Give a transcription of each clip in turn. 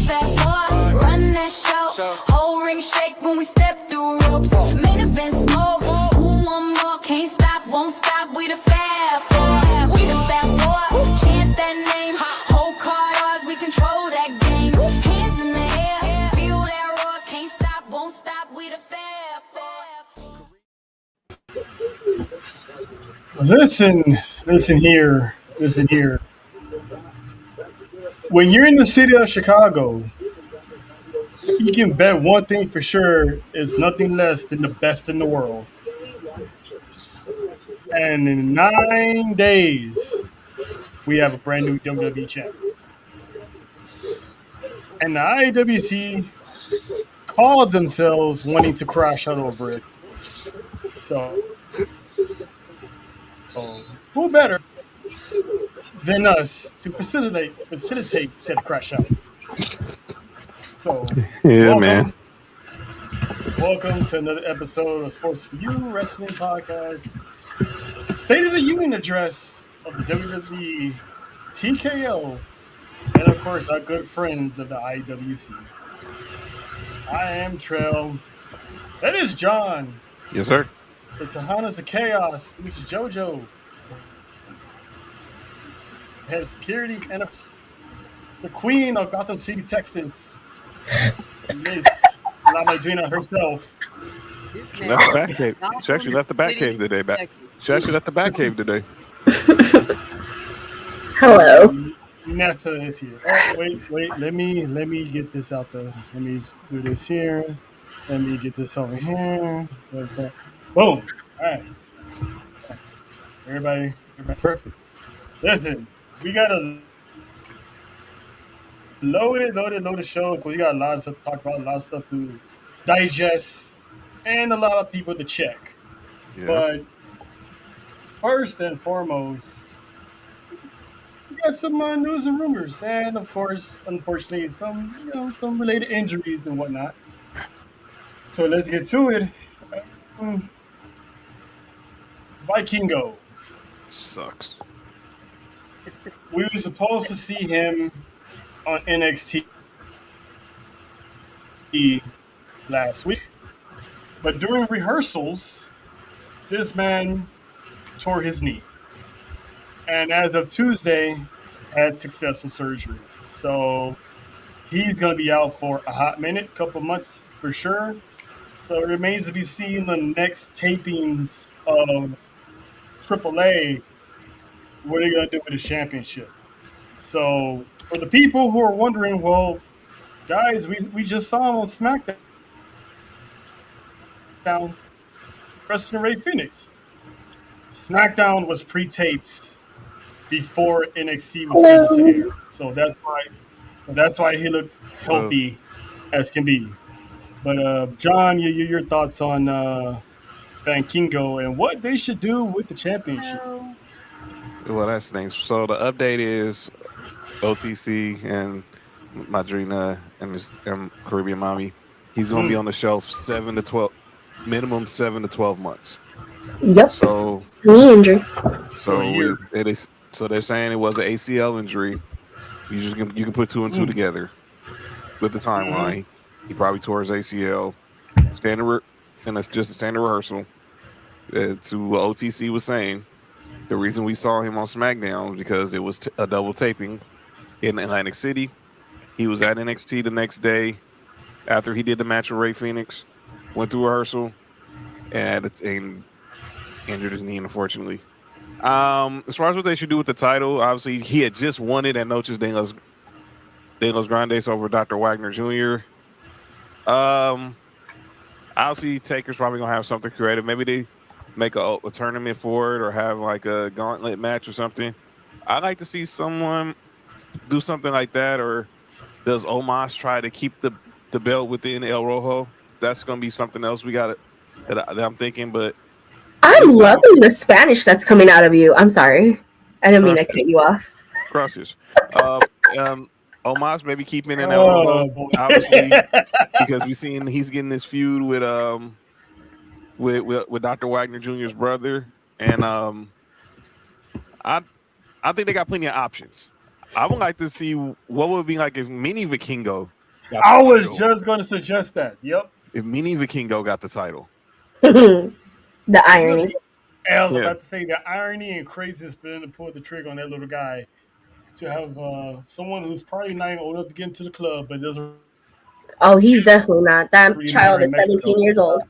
fat four, run that show. Whole ring shake when we step through ropes. Main event smoke. Who want more? Can't stop, won't stop. We the fat four. We the fat four. Chant that name. Whole card ours. We control that game. Hands in the air. Feel that roar. Can't stop, won't stop. We the fat four. Listen here. When you're in the city of Chicago, you can bet one thing for sure is nothing less than the best in the world. And in 9 days, we have a brand new WWE champion. And the IWC called themselves wanting to crash out over it. So who better than us to facilitate said crash out? So yeah, man. Welcome to another episode of S4UWrestling podcast. State of the Union address of the WWE, TKO, and of course our good friends of the IWC. I am Trell. That is John. Yes, sir. The Tahanas of Chaos. This is JoJo. Head of security and the Queen of Gotham City, Texas, Miss La Madrina herself. She left the Batcave. She actually left the Batcave today. She actually left the Batcave today. Hello. Nessa is here. Oh, wait. Let me get this out there. Let me do this here. Let me get this over here. Boom. All right. Everybody perfect. Listen, we got a loaded show because we got a lot of stuff to talk about, a lot of stuff to digest, and a lot of people to check. Yeah. But first and foremost, we got some news and rumors, and of course, unfortunately, some related injuries and whatnot. So let's get to it. Vikingo sucks. We were supposed to see him on NXT last week, but during rehearsals, this man tore his knee, and as of Tuesday, had successful surgery. So he's going to be out for a hot minute, couple months for sure. So it remains to be seen the next tapings of AAA. What are they going to do with the championship? So for the people who are wondering, well, guys, we just saw him on SmackDown wrestling Ray Phoenix. SmackDown was pre-taped before NXT was scheduled to air. So that's why he looked healthy as can be. But John, your thoughts on Vikingo and what they should do with the championship? Well, that's things. So the update is OTC and Madrina and Caribbean Mommy. He's going to be on the shelf 7 to 12, minimum 7 to 12 months. Yep. So knee injury. So they're saying it was an ACL injury. You can put two and two together with the timeline. He probably tore his ACL. And that's just a standard rehearsal. To what OTC was saying, the reason we saw him on SmackDown was because it was a double taping in Atlantic City. He was at NXT the next day after he did the match with Ray Phoenix, went through rehearsal, and injured his knee, unfortunately. As far as what they should do with the title, obviously he had just won it at Noches de los Grandes over Dr. Wagner Jr. Obviously Taker's probably gonna have something creative. Maybe they make a tournament for it or have like a gauntlet match or something. I'd like to see someone do something like that. Or does Omos try to keep the belt within El Rojo? That's gonna be something else that I'm thinking. But I'm loving the Spanish that's coming out of you. I'm sorry, I didn't mean to cut you off. Gracias. Omos maybe keeping in El Rojo, obviously, because we've seen he's getting this feud with Dr. Wagner Jr.'s brother, and I think they got plenty of options. I would like to see what would it be like if Mini Vikingo got I the was title. just going to suggest that. Yep. If Mini Vikingo got the title. The irony. I was Yeah. about to say the irony and craziness for them to pull the trigger on that little guy to have someone who's probably not even old enough to get into the club, but doesn't Oh, he's definitely not. That really child matter in is Mexico. 17 years old.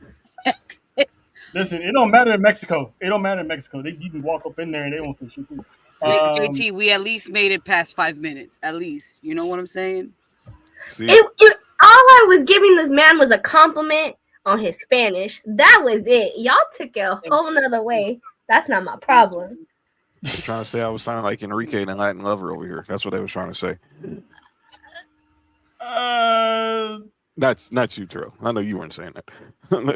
Listen, it don't matter in Mexico. It don't matter in Mexico. You can walk up in there and they won't say shit to you. JT, we at least made it past 5 minutes. At least. You know what I'm saying? See, All I was giving this man was a compliment on his Spanish. That was it. Y'all took it a whole nother way. That's not my problem. trying to say I was sounding like Enrique and Latin Lover over here. That's what they was trying to say. Not you, Terrell. I know you weren't saying that.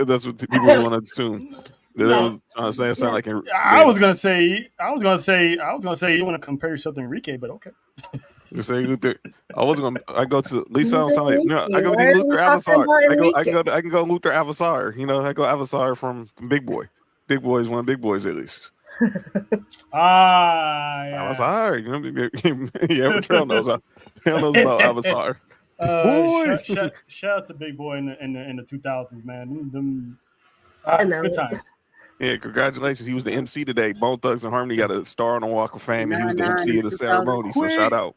That's what people want to assume. That was trying to say. It sounded like I was gonna say you want to compare yourself to Enrique, but okay. You say Luther. I wasn't gonna. I go to Lisa. I You sound like said I go Enrique. to Why Luther are we talking Avasar. about I can go Luther Avasar. You know, I go Avasar from Big Boy. Big Boy is one of Big Boys at least. Yeah. Avasar. You know, yeah, Trail knows. Trail knows about Avasar. Boy. Shout out to Big Boy in the 2000s, man. Good time. Yeah, congratulations. He was the MC today. Bone Thugs and Harmony got a star on the Walk of Fame, and he was the MC of the ceremony. So shout out.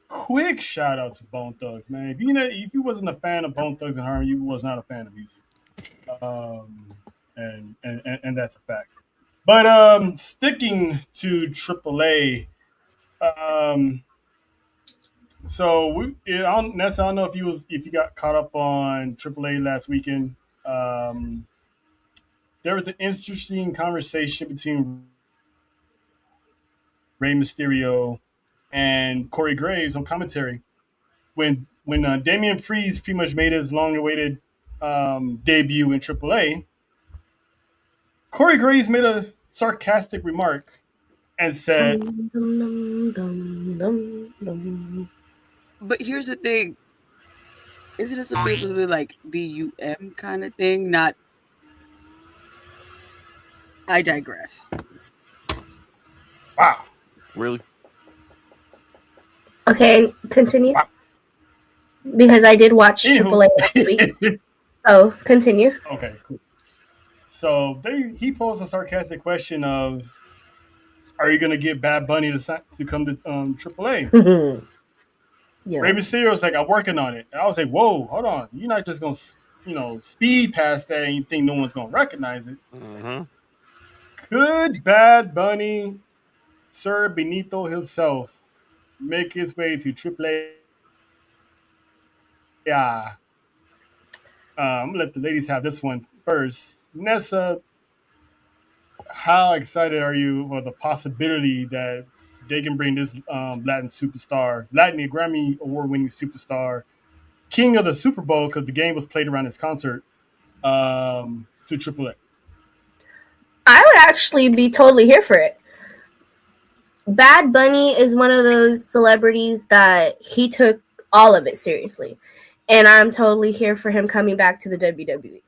Quick shout out to Bone Thugs, man. If you wasn't a fan of Bone Thugs and Harmony, you was not a fan of music. And that's a fact. But sticking to AAA, so Nessa, I don't know if you got caught up on AAA last weekend. There was an interesting conversation between Rey Mysterio and Corey Graves on commentary when Damian Priest pretty much made his long-awaited debut in AAA. Corey Graves made a sarcastic remark and said, But here's the thing. Is it supposed to be like BUM kind of thing? Not. I digress. "Wow, Really? Okay, continue. Wow. Because I did watch Anywho. AAA last week. So continue. Okay, cool." So he posed a sarcastic question of, "Are you going to get Bad Bunny to come to AAA?" Yeah. Rey Mysterio's like, "I'm working on it." And I was like, "Whoa, hold on! You're not just going to speed past that and you think no one's going to recognize it." Mm-hmm. Could Bad Bunny, Sir Benito himself, make his way to AAA? Yeah. I'm going to let the ladies have this one first. Nessa, how excited are you for the possibility that they can bring this Latin Grammy award-winning superstar, king of the Super Bowl, because the game was played around his concert, to AAA? I would actually be totally here for it. Bad Bunny is one of those celebrities that he took all of it seriously. And I'm totally here for him coming back to the WWE.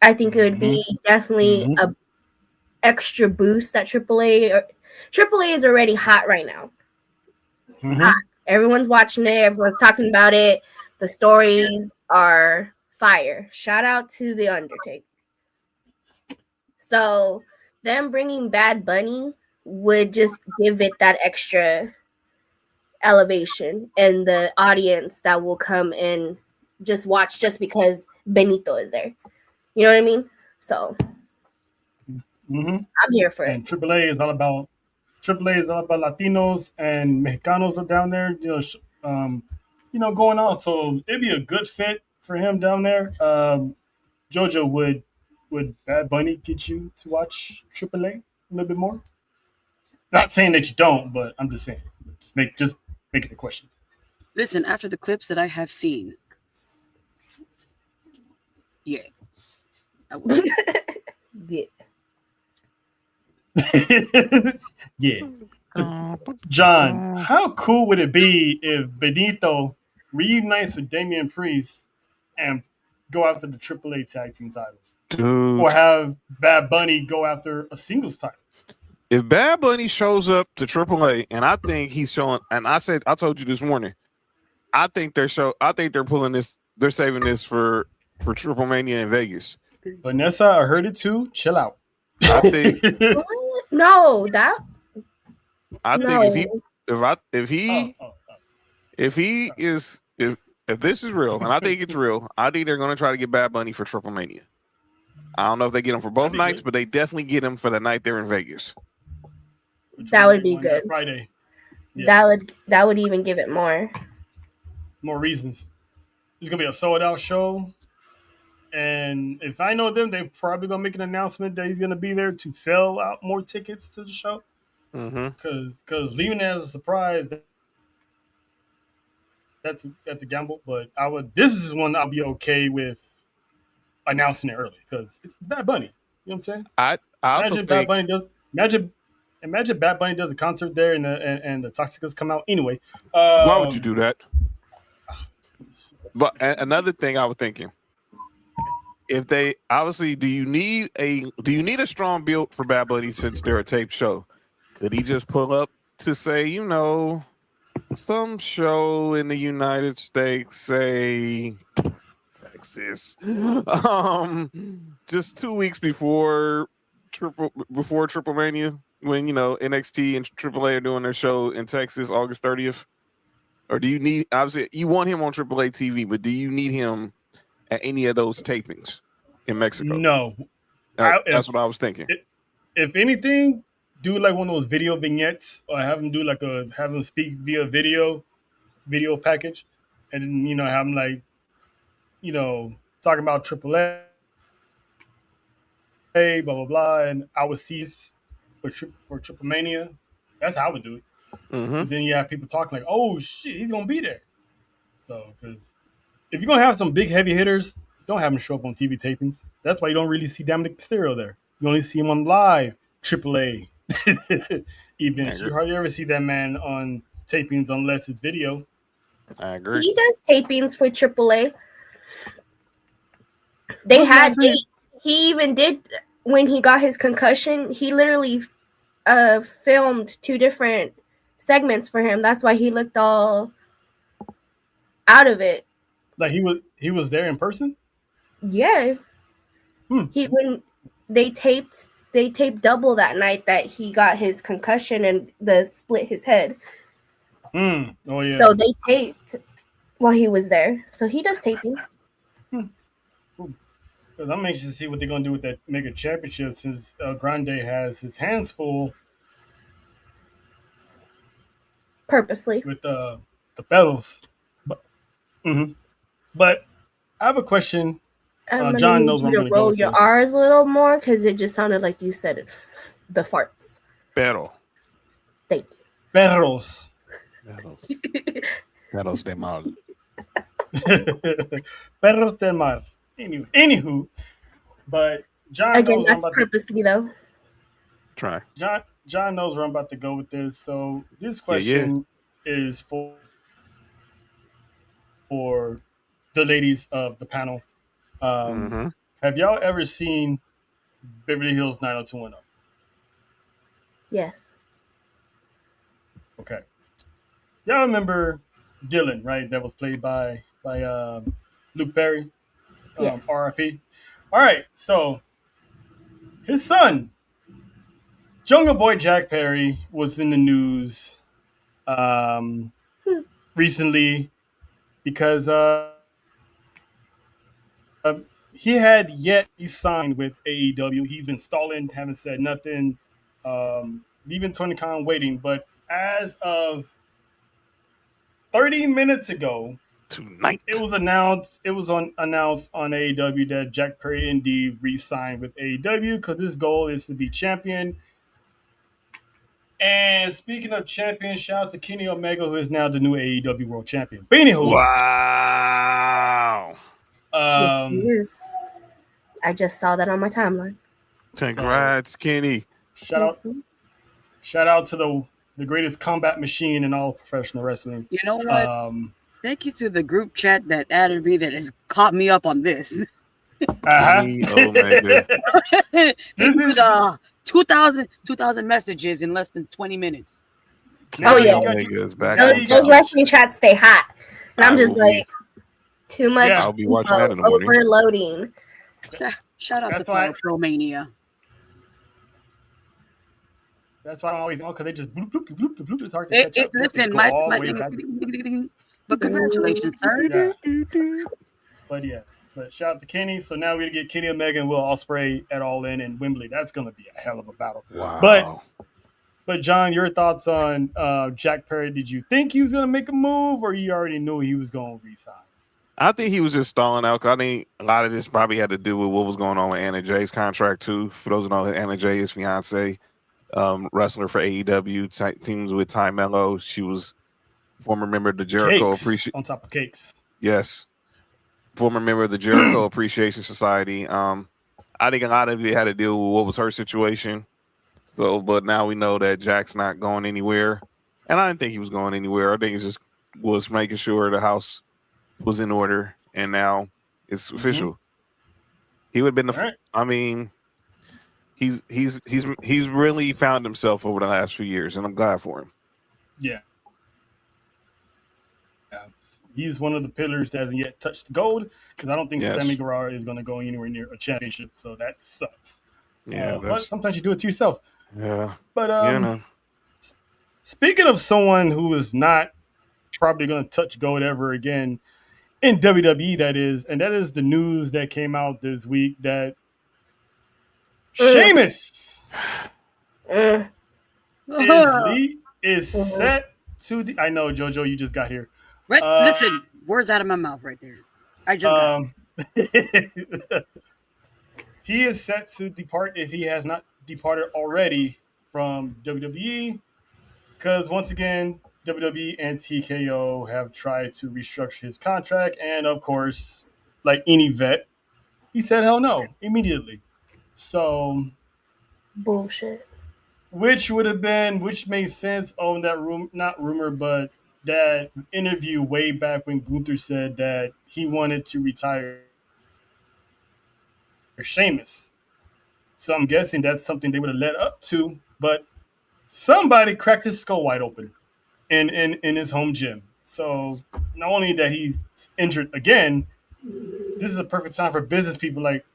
I think it would be definitely a extra boost that AAA is already hot right now. It's hot. Everyone's watching it. Everyone's talking about it. The stories are fire. Shout out to The Undertaker. So them bringing Bad Bunny would just give it that extra elevation and the audience that will come and just watch just because Benito is there. You know what I mean? So I'm here for it. And AAA is all about Latinos and Mexicanos are down there, going on. So it'd be a good fit for him down there. Jojo, would Bad Bunny get you to watch AAA a little bit more? Not saying that you don't, but I'm just saying. Just make it a question. Listen, after the clips that I have seen, yeah, I would. Yeah. Yeah. John, how cool would it be if Benito reunites with Damian Priest and go after the AAA tag team titles? Dude. Or have Bad Bunny go after a singles title? If Bad Bunny shows up to AAA, and I think he's showing, and I told you this morning, I think they're pulling this. They're saving this for Triple Mania in Vegas. Vanessa, I heard it too. Chill out. I think What? No, that I no. think if this is real, and I think it's real, I think they're going to try to get Bad Bunny for Triple Mania. I don't know if they get him for both nights, but they definitely get him for the night they're in Vegas. That would be good. Friday. Yeah. That would even give it more reasons. It's gonna be a sold out show, and if I know them, they're probably gonna make an announcement that he's gonna be there to sell out more tickets to the show. Because leaving it as a surprise, that's a gamble. But this is one I'll be okay with announcing it early because it's Bad Bunny. You know what I'm saying? I also imagine think Bad Bunny does. Imagine Bad Bunny does a concert there and the Toxicas come out anyway. Why would you do that? But another thing I was thinking, if they obviously do you need a strong build for Bad Bunny since they're a tape show? Could he just pull up to say, some show in the United States, say Texas, just 2 weeks before Triple Mania, when NXT and AAA are doing their show in Texas, August 30th? Or do you need, obviously you want him on AAA TV, but do you need him at any of those tapings in Mexico? No, that's what I was thinking. If anything, do like one of those video vignettes, or have him do have him speak via video package, and then have him talking about AAA, blah blah blah, and I would see for Triple Mania. That's how I would do it. Mm-hmm. Then you have people talking like, "Oh shit, he's gonna be there." So, because if you're gonna have some big heavy hitters, don't have him show up on TV tapings. That's why you don't really see Dominic Mysterio there. You only see him on live AAA events. You hardly ever see that man on tapings unless it's video. I agree. He does tapings for AAA. He even did when he got his concussion. He literally filmed 2 different segments for him. That's why he looked all out of it. Like he was there in person? Yeah. When they taped double that night that he got his concussion and split his head. Oh yeah. So they taped while he was there. So he does tapings. Because I'm anxious to see what they're gonna do with that Mega Championship since El Grande has his hands full. Purposely. With the pedals. But I have a question. John knows where I'm going to go with your this. R's a little more because it just sounded like you said it, the farts. Pero. Thank you. Perros. Perros de mal. Perros del mar. Anywho, but John again, knows that's purposely though. Try. John knows where I'm about to go with this. So this question is for the ladies of the panel. Have y'all ever seen Beverly Hills 90210? Yes. Okay. Y'all remember Dylan, right? That was played by Luke Perry. Yes. RIP. All right. So his son, Jungle Boy Jack Perry, was in the news recently because he signed with AEW. He's been stalling, haven't said nothing, leaving Tony Khan waiting. But as of 30 minutes ago, tonight, it was announced on AEW that Jack Perry indeed re-signed with AEW because his goal is to be champion. And speaking of champion, shout out to Kenny Omega, who is now the new AEW World Champion. But anywho, wow. I just saw that on my timeline. Congrats, Kenny. Shout out to the greatest combat machine in all professional wrestling. You know what? Thank you to the group chat that added me that has caught me up on this. Kenny Omega. This is 2,000 messages in less than 20 minutes. Oh yeah, Omega's back. Those wrestling chats stay hot. And I'm I just will like, too much Yeah. I'll be watching that in the morning. overloading. Shout out That's to why- Final Pro Mania. That's why I'm always because they just bloop, bloop, bloop, bloop, bloop. It's hard to catch up. You have to Listen, go my all the way back. but congratulations, sir. Yeah. But shout out to Kenny. So now we get Kenny Omega and Will Ospreay at All In Wembley. That's going to be a hell of a battle. Wow. But John, your thoughts on Jack Perry? Did you think he was going to make a move, or you already knew he was going to resign? I think he was just stalling out. 'Cause I think a lot of this probably had to do with what was going on with Anna Jay's contract too. For those who know, Anna Jay is fiance, wrestler for AEW, teams with Ty Mello. She was former member of the Jericho Cakes on top of cakes. Yes, former member of the Jericho Appreciation Society. I think a lot of it had to deal with what was her situation. So, but now we know that Jack's not going anywhere, and I didn't think he was going anywhere. I think it just was making sure the house was in order, and now it's official. He would have been the. Right. I mean, he's really found himself over the last few years, and I'm glad for him. Yeah. He's one of the pillars that hasn't yet touched the gold because I don't think Yes. Sammy Guevara is going to go anywhere near a championship. So that sucks. Yeah, but sometimes you do it to yourself. yeah. But Yeah, no. speaking of someone who is not probably going to touch gold ever again in WWE, that is the news that came out this week that Sheamus is set to the. I know, JoJo, you just got here. Listen, words out of my mouth right there. I just got he is set to depart if he has not departed already from WWE. Because once again, WWE and TKO have tried to restructure his contract. And of course, like any vet, he said hell no immediately. So Bullshit. which made sense on that not rumor, but that interview way back when Gunther said that he wanted to retire Sheamus. So I'm guessing that's something they would have led up to, but somebody cracked his skull wide open in his home gym. So not only that he's injured again, this is a perfect time for business people like,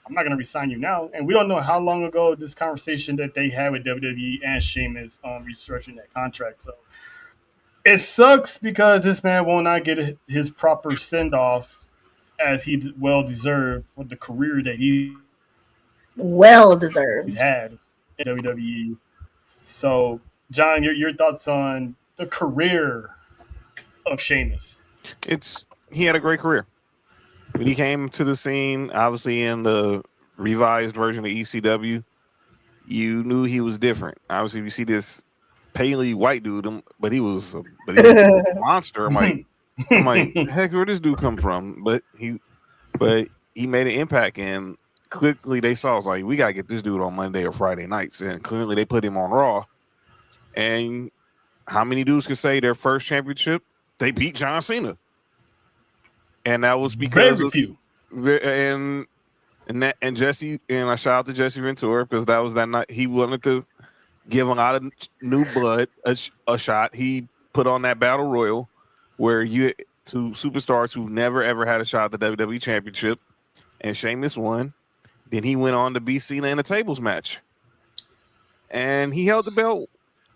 I'm not going to resign you now. And we don't know how long ago this conversation that they had with WWE and Sheamus on restructuring that contract. So it sucks because this man will not get his proper send-off as he well deserved for the career that he's deserved had in WWE. So, John, your thoughts on the career of Sheamus? He had a great career. When he came to the scene, obviously in the revised version of ECW, you knew he was different. Obviously, you see this paley white dude, but he was a monster. I'm like, heck, where this dude come from? But he made an impact, and quickly they saw, was like, we gotta get this dude on Monday or Friday nights, and clearly they put him on Raw. And how many dudes can say their first championship they beat John Cena? And that was because very few. And Jesse, and I shout out to Jesse Ventura because that was that night he wanted to give a lot of new blood a shot. He put on that battle royal where you to superstars who've never ever had a shot at the WWE Championship, and Sheamus won. Then he went on to beat Cena in a tables match, and he held the belt.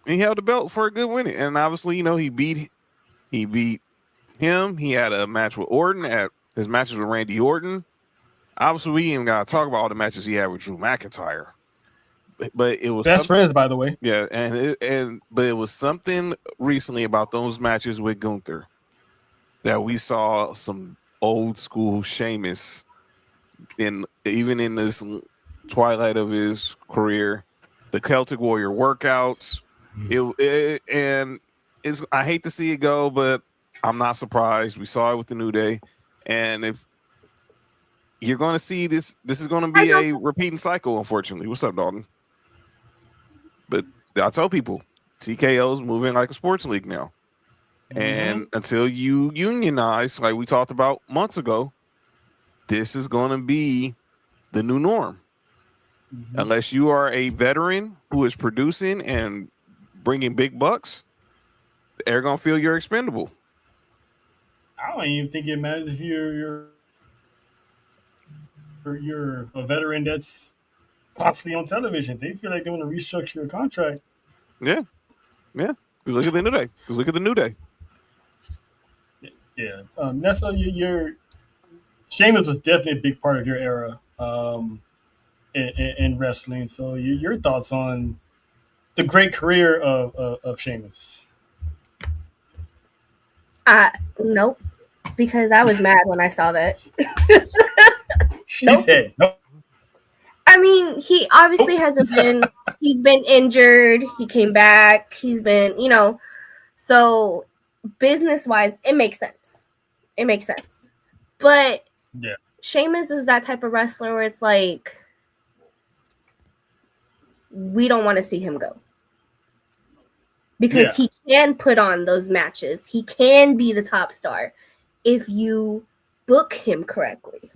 He held the belt for a good win, and obviously, he beat him. He had a match with Orton. His matches with Randy Orton. Obviously, we ain't got to talk about all the matches he had with Drew McIntyre. But it was best friends, by the way. Yeah, but it was something recently about those matches with Gunther that we saw some old school Sheamus even in this twilight of his career. The Celtic Warrior workouts. I hate to see it go, but I'm not surprised. We saw it with the New Day, and if you're going to see this is going to be a repeating cycle, unfortunately. What's up, Dalton? But I tell people, TKO is moving like a sports league now. And until you unionize, like we talked about months ago, this is going to be the new norm. Unless you are a veteran who is producing and bringing big bucks, they're going to feel you're expendable. I don't even think it matters if you're a veteran that's constantly on television. They feel like they want to restructure your contract. Yeah, yeah. Look at the New Day. Look at the New Day. Yeah, Nessa, you're Sheamus was definitely a big part of your era in wrestling. So, your thoughts on the great career of Sheamus? Nope, because I was mad when I saw that. She Nope. said, "No, I mean, he obviously hasn't been. He's been injured. He came back. He's been, so business wise, it makes sense. It makes sense. But yeah, Sheamus is that type of wrestler where it's like we don't want to see him go because he can put on those matches. He can be the top star if you book him correctly.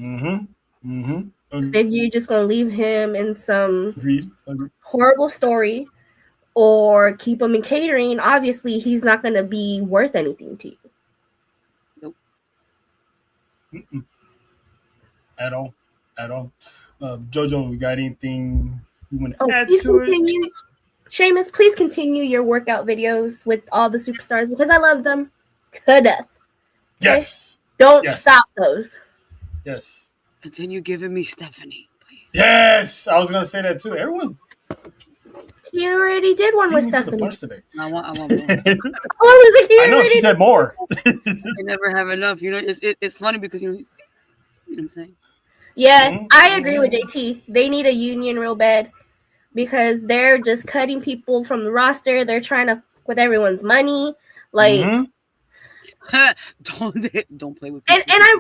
If you're just gonna leave him in some Agreed. horrible story or keep him in catering, obviously he's not gonna be worth anything to you. Nope. At all. Jojo, we got anything you want to add to it? Sheamus, please continue your workout videos with all the superstars because I love them to death. Okay? Yes. Don't stop those. Yes. Continue giving me Stephanie, please. Yes. I was gonna say that too. Everyone. He already did one with To the Stephanie. punch today. I want more. I know she said more. You never have enough. It's funny because you know what I'm saying. Yeah, I agree with JT. They need a union real bad because they're just cutting people from the roster. They're trying to with everyone's money. Like, don't play with people. And I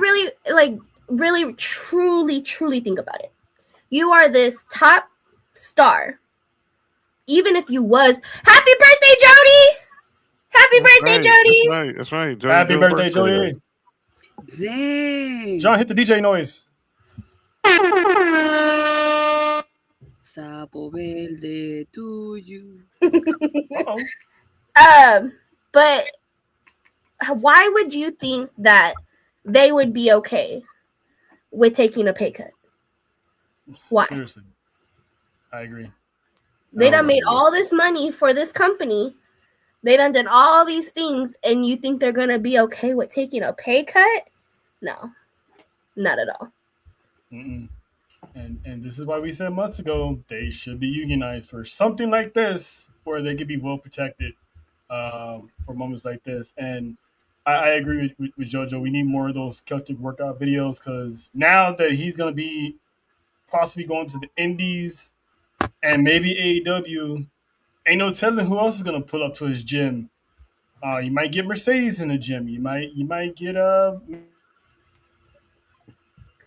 really, truly think about it. You are this top star. Even if you was happy birthday, Jody! Happy birthday, Jody! That's right. Jody, happy birthday, Jody! Dang. John, hit the DJ noise. Sapo verde to you. But why would you think that they would be okay with taking a pay cut? Why? Seriously, I agree. They done made all this money for this company. They done did all these things, and you think they're gonna be okay with taking a pay cut? No, not at all. And this is why we said months ago they should be unionized for something like this, where they could be well protected for moments like this. And I agree with JoJo. We need more of those Celtic workout videos because now that he's going to be possibly going to the Indies and maybe AEW, ain't no telling who else is going to pull up to his gym. You might get Mercedes in the gym. You might get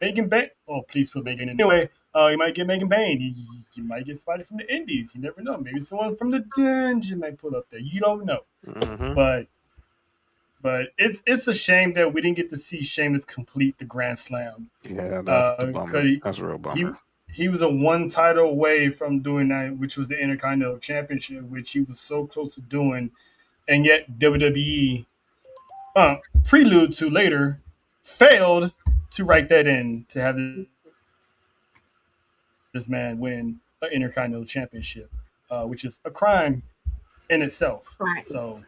Megan Bain. Oh, please put Megan in. Anyway, you might get Megan Bain. You might get somebody from the Indies. You never know. Maybe someone from the dungeon might pull up there. You don't know. But it's a shame that we didn't get to see Sheamus complete the Grand Slam. Yeah, that's the bummer. That's a real bummer. He was a one title away from doing that, which was the Intercontinental Championship, which he was so close to doing, and yet WWE, prelude to later, failed to write that in to have this man win an Intercontinental Championship, which is a crime in itself. Right. So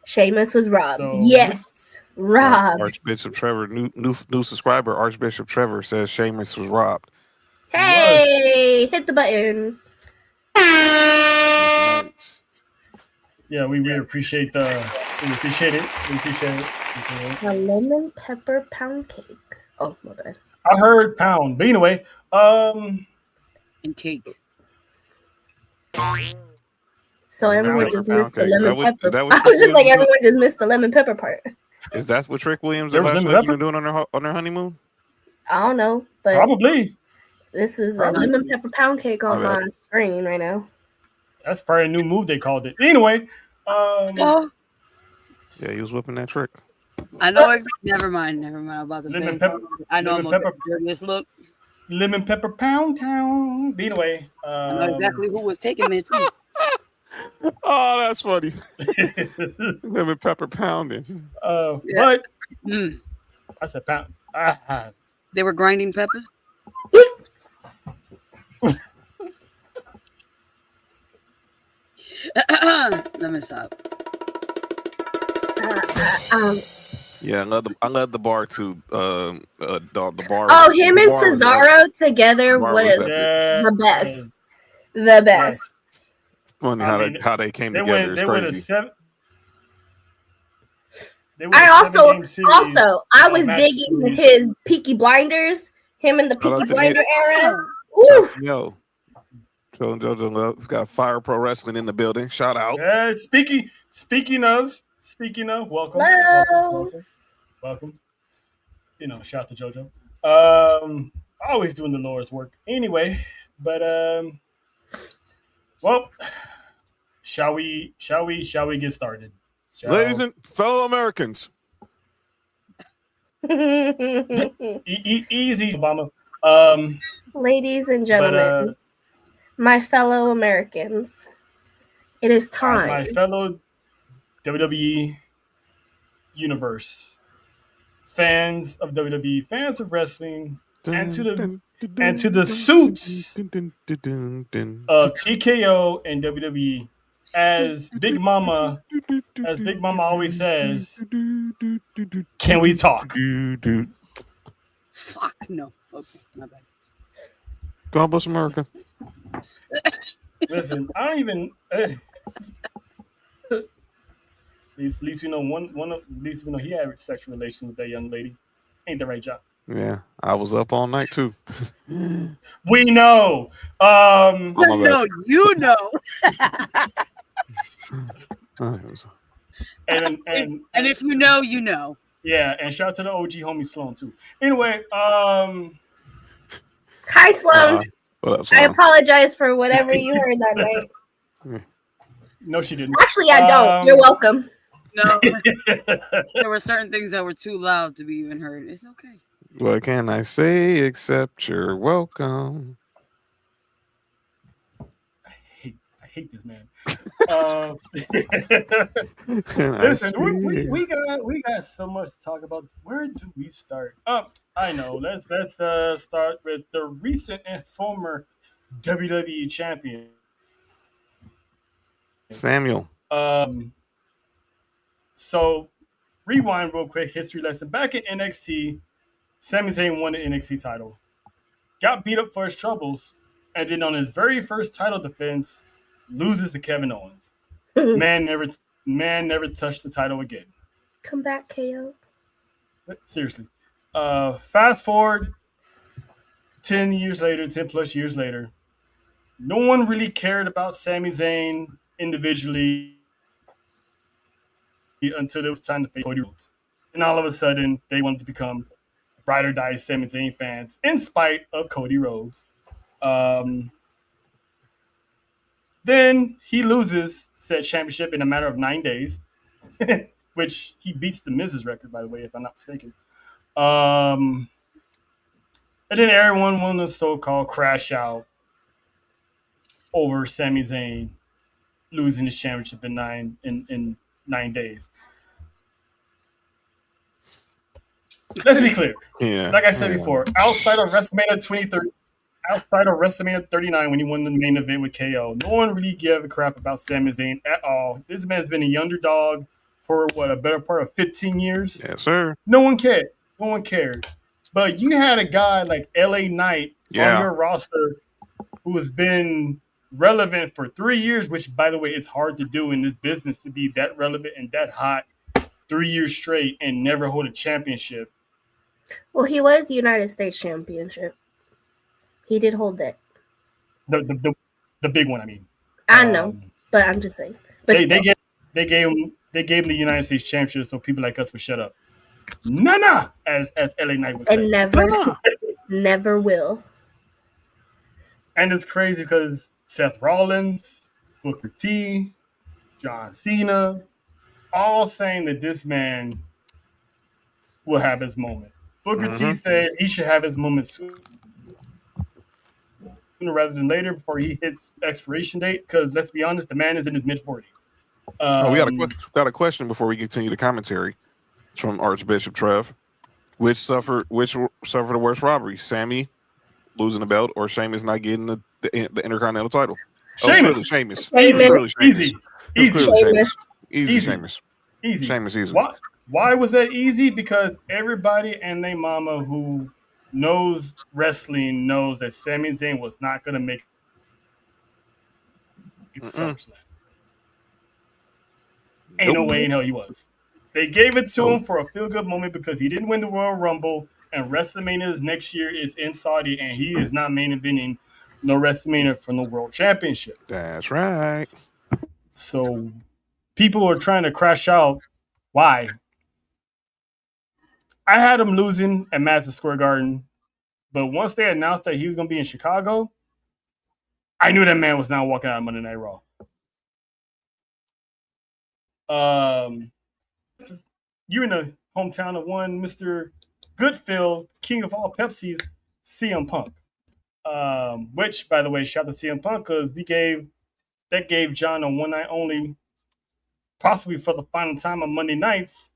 Sheamus was robbed. Yes, robbed. Archbishop Trevor, new subscriber, Archbishop Trevor says Sheamus was robbed. Hey, hit the button. Yeah, we appreciate it. We appreciate it. A lemon pepper pound cake. Oh, my bad. I heard pound, but anyway, and cake. So everyone just missed the lemon pepper. I was just like, everyone just missed the lemon pepper part. Is that what Trick Williams and Lash Legend are doing on their honeymoon? I don't know, but probably. This is a lemon pepper pound cake on my screen right now. That's probably a new move they called it. Anyway, yeah, he was whipping that trick. I know. Never mind. I'm about to say. I know I'm going to do this look. Lemon pepper pound town. Anyway, I know exactly who was taking it too. Oh, that's funny. Lemon pepper pounding. But Mm. I said pound. They were grinding peppers. Let me stop. Yeah, I love the bar too. The bar. Oh, him the and bar was Cesaro together bar was was epic. Yeah, the best. The best. Funny how they came they together. went. It's They went a crazy. seven. They went I a also 7-game series. I was match digging series. his Peaky Blinders, him in the Shout out Peaky to Blinder era. Shout Ooh, out to Yo. JoJo Love's got Fire Pro Wrestling in the building. Shout out. Speaking of, welcome, hello. welcome. Shout out to JoJo. Always doing the Lord's work. Anyway, but well, shall we get started? Ladies and fellow Americans. Easy, Obama. Ladies and gentlemen, my fellow Americans, it is time. My fellow WWE universe fans of WWE, fans of wrestling, and to the suits of TKO and WWE, as Big Mama always says, can we talk? Fuck no. Okay, my bad. God bless America. Listen, I don't even. At least we know at least we know he had sexual relations with that young lady. Ain't the right job. Yeah, I was up all night too. We know. No, you know. And if you know, you know. Yeah, and shout out to the OG homie Sloan too. Anyway, hi Sloan. What up, Sloan? I apologize for whatever you heard that night. No, she didn't. Actually, I don't. You're welcome. No, there were certain things that were too loud to be even heard. It's okay. What can I say except you're welcome? I hate this man. Listen, we got so much to talk about. Where do we start? I know. Let's start with the recent and former WWE champion, Samuel. So rewind real quick, history lesson. Back in NXT, Sami Zayn won the NXT title, got beat up for his troubles, and then on his very first title defense, loses to Kevin Owens. Man never touched the title again. Come back, KO. Seriously. Fast forward 10 plus years later, no one really cared about Sami Zayn individually until it was time to face Cody Rhodes. And all of a sudden, they wanted to become ride or die Sami Zayn fans in spite of Cody Rhodes. Then he loses said championship in a matter of 9 days, which he beats the Miz's record, by the way, if I'm not mistaken. And then everyone wanted to so-called crash out over Sami Zayn losing his championship in 9 days. Let's be clear. Yeah. Like I said before, outside of WrestleMania 39 when he won the main event with KO, no one really gave a crap about Sami Zayn at all. This man's been a underdog for a better part of 15 years. Yes, sir. No one cared. But you had a guy like LA Knight on your roster who has been relevant for 3 years, which, by the way, it's hard to do in this business to be that relevant and that hot 3 years straight and never hold a championship. Well, he was United States Championship. He did hold that. The big one, I mean. I know, but I'm just saying. But they gave him the United States Championship so people like us would shut up. Nah, as LA Knight would say. And never will. And it's crazy because Seth Rollins, Booker T, John Cena, all saying that this man will have his moment. Booker T said he should have his moment soon. sooner rather than later before he hits expiration date. Because let's be honest, the man is in his mid-40s. We got a question before we continue the commentary. It's from Archbishop Trev. Which suffered the worst robbery? Sammy losing the belt or Sheamus not getting the Intercontinental title? Sheamus. Sheamus. Easy. Easy. Sheamus easy. Why was that easy? Because everybody and their mama who knows wrestling knows that Sami Zayn was not going to make it to SummerSlam. Ain't no way in hell he was. They gave it to him for a feel-good moment because he didn't win the Royal Rumble, and WrestleMania next year is in Saudi, and he is not main eventing no WrestleMania from the World Championship. That's right. So people are trying to crash out. Why? I had him losing at Madison Square Garden, but once they announced that he was going to be in Chicago, I knew that man was not walking out of Monday Night Raw. You're in the hometown of one Mr. Goodfield, king of all Pepsis, CM Punk. Which, by the way, shout out to CM Punk because that gave John a one night only, possibly for the final time on Monday nights,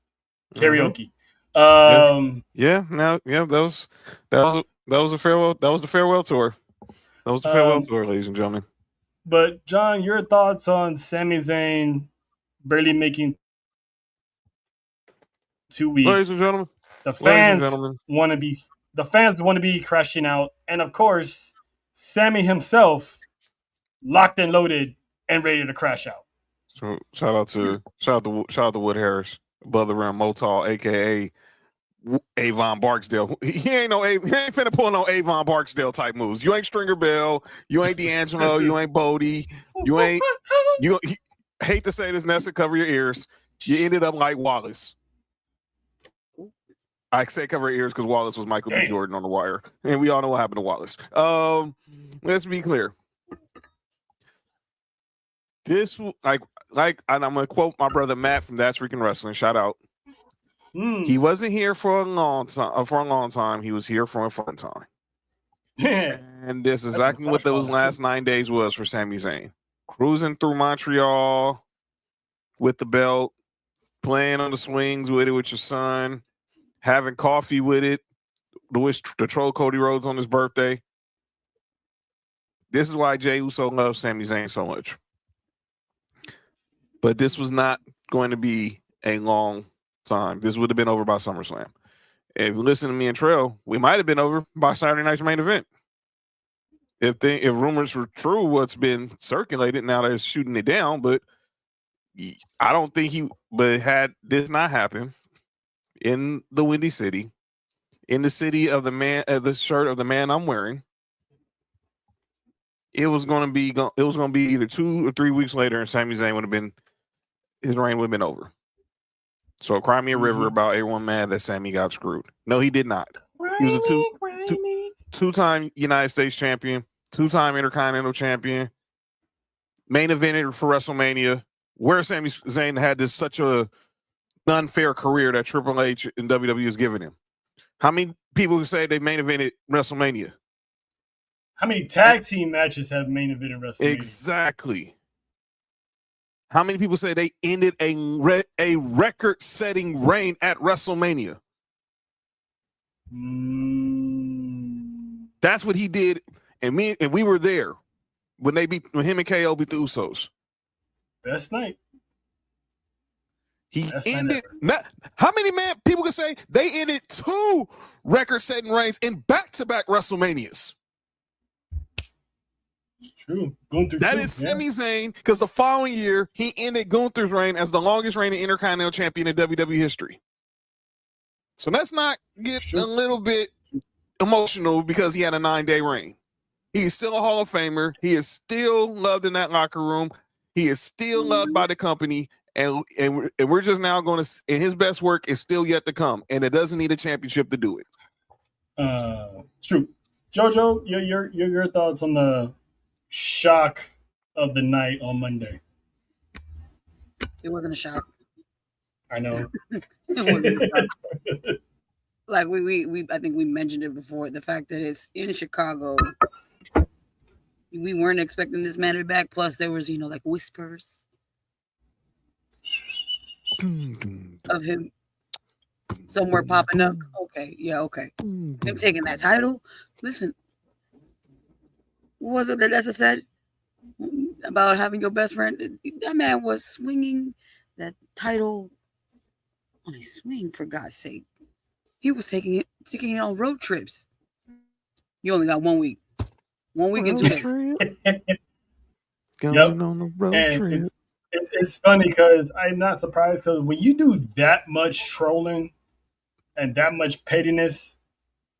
karaoke. That was a farewell. That was the farewell tour. That was the farewell tour, ladies and gentlemen. But John, your thoughts on Sami Zayn barely making 2 weeks? Ladies and gentlemen, the fans want to be crashing out, and of course, Sammy himself locked and loaded and ready to crash out. So shout out to Wood Harris, above the rim, Motal, aka Avon Barksdale. He ain't finna pull no Avon Barksdale type moves. You ain't Stringer Bell. You ain't D'Angelo. You ain't Bodie. You hate to say this, Nessa, cover your ears. You ended up like Wallace. I say cover your ears because Wallace was Michael B. Jordan on The Wire, and we all know what happened to Wallace. Let's be clear. This and I'm gonna quote my brother Matt from That's Freaking Wrestling. Shout out. He wasn't here for a long time. He was here for a fun time. And this is exactly what those last 9 days was for Sami Zayn. Cruising through Montreal with the belt, playing on the swings with it with your son, having coffee with it, to troll Cody Rhodes on his birthday. This is why Jey Uso loves Sami Zayn so much. But this was not going to be a long time. This would have been over by SummerSlam. If you listen to me and Trail, we might have been over by Saturday night's main event. If rumors were true, what's been circulated, now they're shooting it down, but I don't think but had this not happened in the Windy City, in the city of the man, the shirt of the man I'm wearing, it was going to be either 2 or 3 weeks later, and Sami Zayn his reign would have been over. So cry me a river about everyone mad that Sammy got screwed. No, he did not. He was a two-time United States champion, 2-time Intercontinental champion, main evented for WrestleMania, where Sami Zayn had such a unfair career that Triple H and WWE has given him. How many people can say they main evented WrestleMania? How many tag team matches have main evented WrestleMania? Exactly. How many people say they ended a record-setting reign at WrestleMania? That's what he did, and we were there when him and KO beat the Usos. Best night. How many people can say they ended 2 record-setting reigns in back-to-back WrestleManias? True. Gunther that is Sami Zayn, because the following year he ended Gunther's reign as the longest reigning Intercontinental champion in WWE history. So let's not get a little bit emotional because he had a 9-day reign. He's still a Hall of Famer. He is still loved in that locker room. He is still loved by the company, and we're just now going to. And his best work is still yet to come, and it doesn't need a championship to do it. True. JoJo, your thoughts on the shock of the night on Monday? It wasn't a shock. I know. It wasn't a shock. Like we I think we mentioned it before, the fact that it's in Chicago We weren't expecting this man to be back. Plus, there was, like whispers of him somewhere popping up. Okay, yeah, okay. Him taking that title. Listen, what was it that Nessa said about having your best friend? That man was swinging that title on a swing, for God's sake. He was taking it on road trips. You only got 1 week. 1 week and 2 days. Going on the road And trip. it's funny because I'm not surprised because when you do that much trolling and that much pettiness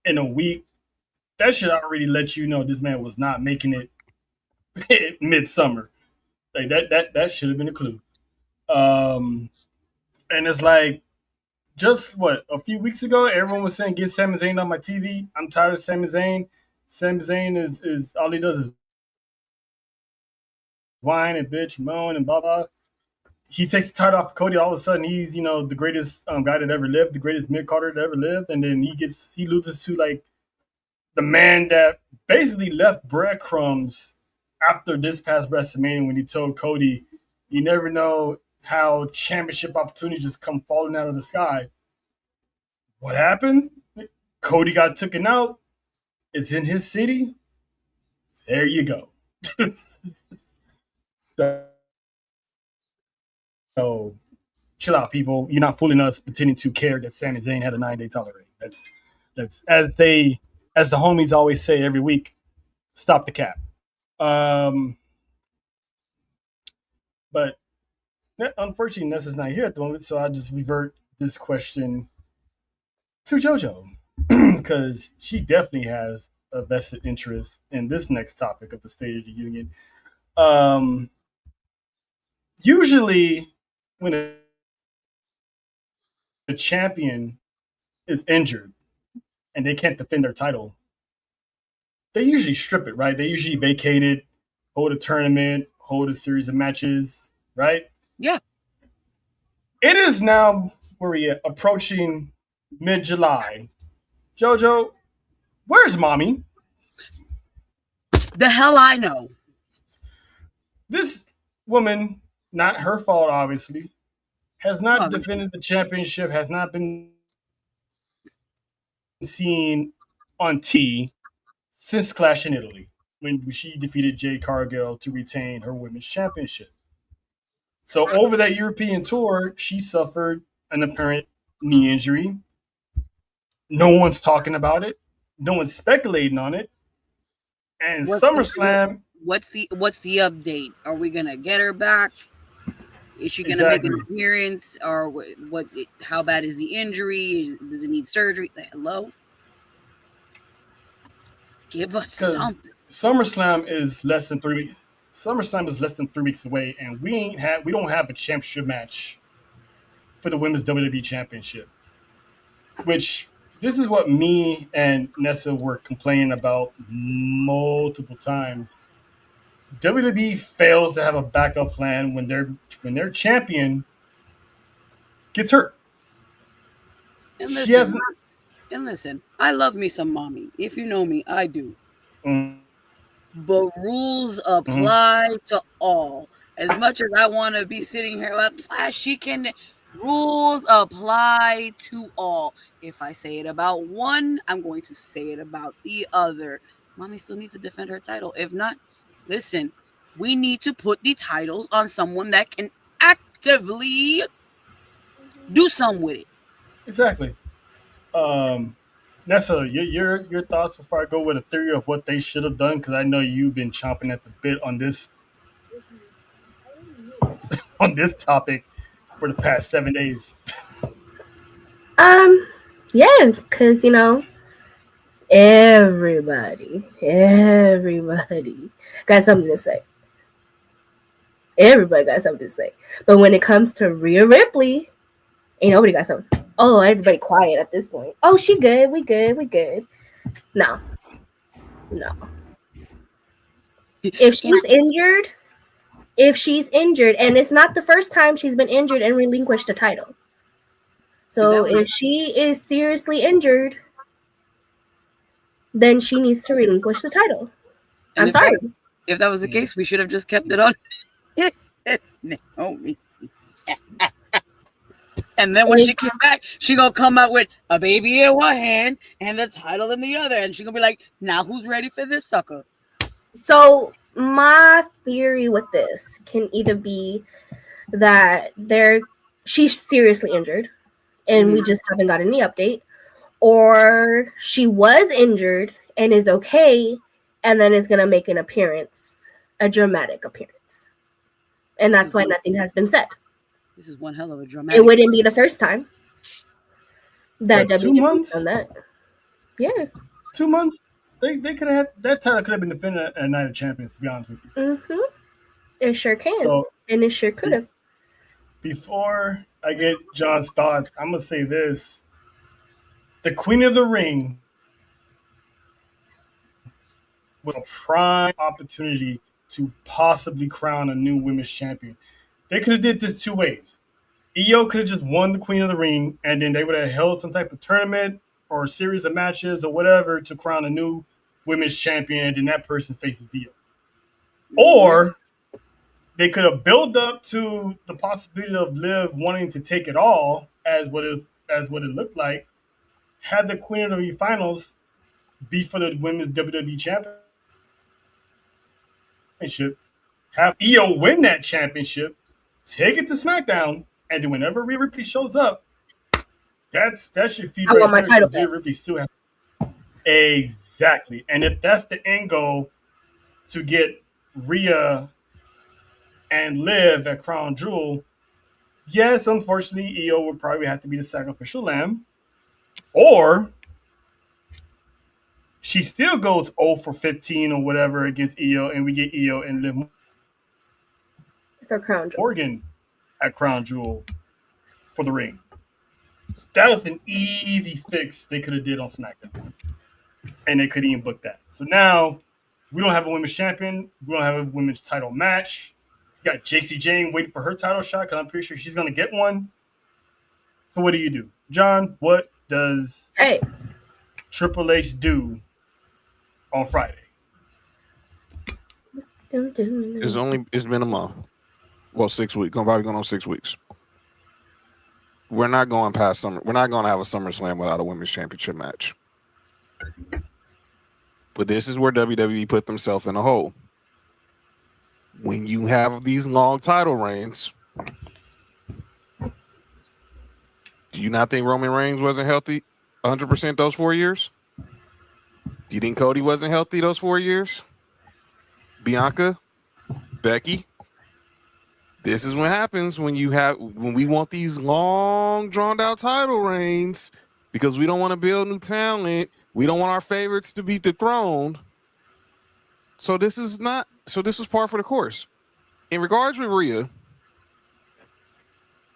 in a week, that should already let you know this man was not making it midsummer. Like that should have been a clue. And it's like just a few weeks ago, everyone was saying get Sami Zayn on my TV. I'm tired of Sami Zayn. Sami Zayn is all he does is whine and bitch, moan and blah blah. He takes the title off of Cody. All of a sudden, he's the greatest guy that ever lived, the greatest mid carder that ever lived, and then he loses to like the man that basically left breadcrumbs after this past WrestleMania when he told Cody, "You never know how championship opportunities just come falling out of the sky." What happened? Cody got taken out. It's in his city. There you go. So chill out, people. You're not fooling us pretending to care that Sami Zayn had a 9-day tolerate. That's as the homies always say every week. Stop the cap. But unfortunately, Nessa's not here at the moment, so I'll just revert this question to JoJo because she definitely has a vested interest in this next topic of the State of the Union. Usually, when a champion is injured and they can't defend their title, they usually strip it, right? They usually vacate it, hold a tournament, hold a series of matches, right? Yeah. It is now approaching mid-July. JoJo, where's mommy? The hell I know. This woman, not her fault, obviously, has not defended the championship, has not been seen on T since Clash in Italy when she defeated Jade Cargill to retain her women's championship. So over that European tour, she suffered an apparent knee injury. No one's talking about it. No one's speculating on it. And SummerSlam. What's the update? Are we gonna get her back? Is she gonna make an appearance, or what? How bad is the injury? Does it need surgery? Hello, give us something. SummerSlam is less than 3 weeks. SummerSlam is less than 3 weeks away, and we don't have a championship match for the women's WWE Championship. Which this is what me and Nessa were complaining about multiple times. WWE fails to have a backup plan when their champion gets hurt. And listen, I love me some mommy. If you know me, I do. But rules apply to all. As much as I want to be sitting here like she can. Rules apply to all. If I say it about one, I'm going to say it about the other. Mommy still needs to defend her title. If not, listen, we need to put the titles on someone that can actively do something with it. Exactly. Nessa, your thoughts before I go with a theory of what they should have done, because I know you've been chomping at the bit on this topic for the past 7 days. Yeah, because everybody got something to say. Everybody got something to say. But when it comes to Rhea Ripley, ain't nobody got something. Oh, everybody quiet at this point. Oh, she good. We good. No. If she's injured, and it's not the first time she's been injured and relinquished the title. So if she is seriously injured, then she needs to relinquish the title. I'm sorry. If that was the case, we should have just kept it on Naomi. And then when she came back, she gonna come out with a baby in one hand and the title in the other, and she gonna be like, "Now who's ready for this sucker?" So my theory with this can either be that she's seriously injured, and we just haven't got any update, or she was injured and is okay, and then is gonna make an appearance, a dramatic appearance, and that's why nothing has been said. This is one hell of a dramatic. It wouldn't be the first time that What, 2 months? done that. Yeah. 2 months. They could have had that title could have been defended at Night of Champions. To be honest with you. Mm-hmm. It sure can, So, and it sure could have. before I get John's thoughts, I'm gonna say this: the Queen of the Ring was a prime opportunity to possibly crown a new women's champion. They could have did this 2 ways. Io could have just won the Queen of the Ring, and then they would have held some type of tournament or a series of matches or whatever to crown a new women's champion, and then that person faces Io. Or they could have built up to the possibility of Liv wanting to take it all, as what it looked like, had the Queen of the Ring finals be for the women's WWE championship, have Io win that championship, take it to SmackDown, and then whenever Rhea Ripley shows up, that's your feed I right want my there. title Rhea back. Ripley still has exactly, and if that's the end goal to get Rhea and Liv at Crown Jewel, yes, unfortunately, Io would probably have to be the sacrificial lamb, or she still goes 0 for 15 or whatever against Io, and we get Io and Liv For Crown Jewel. Morgan at Crown Jewel for the ring. That was an easy fix they could have did on SmackDown, and they could even book that. So now we don't have a women's champion. We don't have a women's title match. You got JC Jane waiting for her title shot because I'm pretty sure she's going to get one. So what do? John, what does Triple H do on Friday? It's been a month. Well, 6 weeks. Probably going on 6 weeks. We're not going past summer. We're not going to have a SummerSlam without a women's championship match. But this is where WWE put themselves in a hole. When you have these long title reigns, do you not think Roman Reigns wasn't healthy 100% those 4 years? Do you think Cody wasn't healthy those 4 years? Bianca? Becky? This is what happens when we want these long, drawn-out title reigns because we don't want to build new talent. We don't want our favorites to be dethroned. So this is par for the course. In regards to Rhea,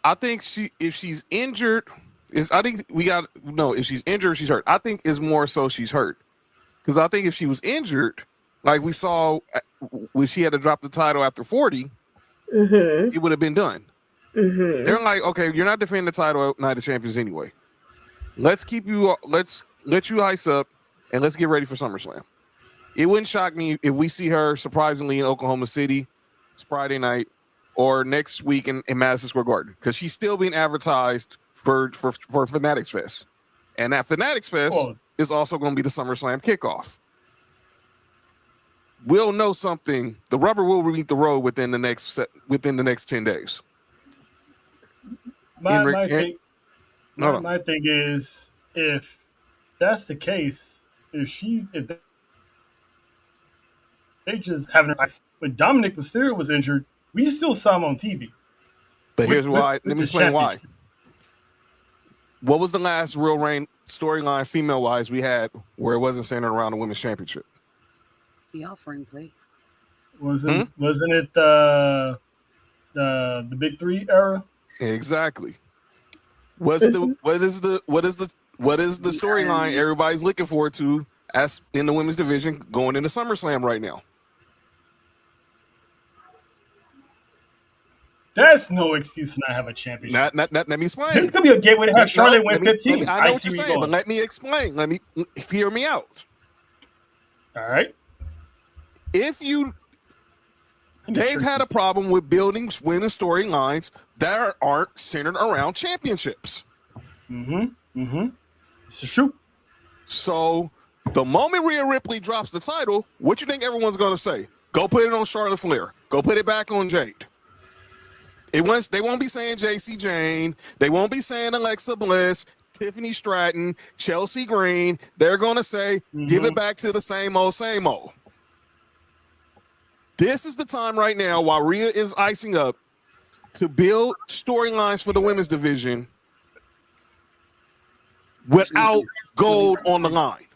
I think if she's injured, if she's injured, she's hurt. I think it's more so she's hurt. Because I think if she was injured, like we saw when she had to drop the title after 40, it would have been done. They're like, okay, you're not defending the title at Night of Champions anyway. Let's let you ice up and let's get ready for SummerSlam. It wouldn't shock me if we see her surprisingly in Oklahoma City Friday night or next week in Madison Square Garden because she's still being advertised for Fanatics Fest. And that Fanatics Fest is also going to be the SummerSlam kickoff. We'll know something. The rubber will meet the road within the next 10 days. My thing is, if that's the case, if they just having her, when Dominic Mysterio was injured, we still saw him on TV. But here's why. Let me explain why. What was the last real reign storyline female-wise we had where it wasn't centered around the women's championship? The offering play. Wasn't it the Big Three era? Exactly. What is the storyline everybody's looking forward to as in the women's division going into SummerSlam right now? That's no excuse to not have a championship. Let me explain. This could be a gateway to have Charlotte win 15. I know what you're saying, but let me explain. Let me hear me out. All right. If you They've had a problem with building women's storylines that aren't centered around championships. This is true. So the moment Rhea Ripley drops the title, what you think everyone's going to say? Go put it on Charlotte Flair. Go put it back on Jade. They won't be saying JC Jane. They won't be saying Alexa Bliss, Tiffany Stratton, Chelsea Green. They're going to say, give it back to the same old, same old. This is the time right now while Rhea is icing up to build storylines for the women's division without gold on the line.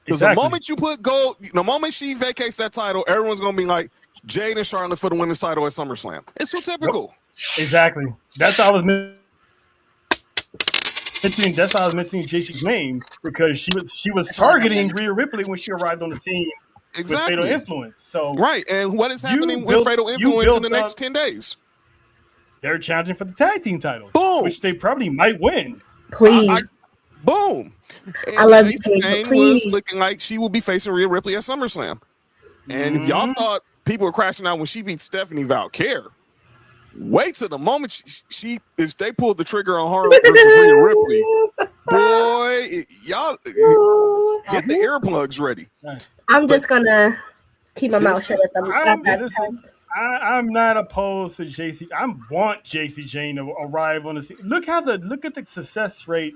Because the moment you put gold, the moment she vacates that title, everyone's going to be like, Jade and Charlotte for the women's title at SummerSlam. It's so typical. Exactly. That's how I was mentioning. That's how I was mentioning JC's name, because she was targeting Rhea Ripley when she arrived on the scene with Fatal Influence. So right, and what is happening with Fatal Influence in the next 10 days? They're challenging for the tag team titles, which they probably might win. Please. Boom. And I love you, Jane was looking like she will be facing Rhea Ripley at SummerSlam. And if y'all thought people were crashing out when she beat Stephanie Valkyrie, wait till the moment if they pulled the trigger on her versus Rhea Ripley, boy, y'all get the earplugs ready. I'm just gonna keep my mouth shut at that time. I'm not opposed to JC. I want JC Jane to arrive on the scene. Look at the success rate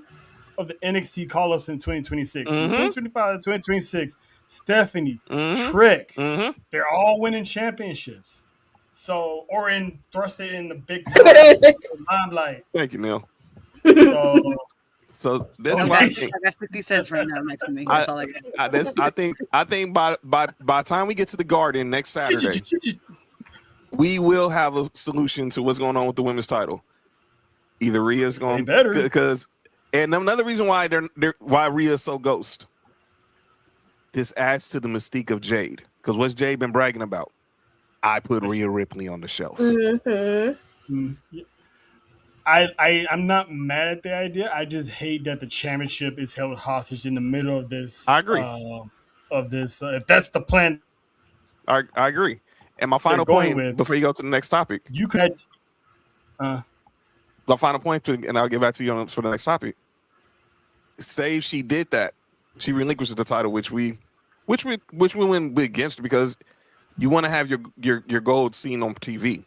of the NXT call-ups in 2026. 2025 to 2026, Stephanie, Trick, they're all winning championships. So, or thrusted in the big time limelight. Thank you, Neil. So that's why I got 50 cents right now next to me. That's all I got. I think by the time we get to the Garden next Saturday, we will have a solution to what's going on with the women's title. Either Rhea's going because, and another reason why why Rhea's so ghost. This adds to the mystique of Jade, because what's Jade been bragging about? I put Rhea Ripley on the shelf. I'm not mad at the idea. I just hate that the championship is held hostage in the middle of this. I agree. If that's the plan, I agree. And my final point before you go to the next topic, you could. The final point, and I'll get back to you for the next topic. Say if she did that, she relinquished the title, which we went against, because you want to have your gold seen on TV.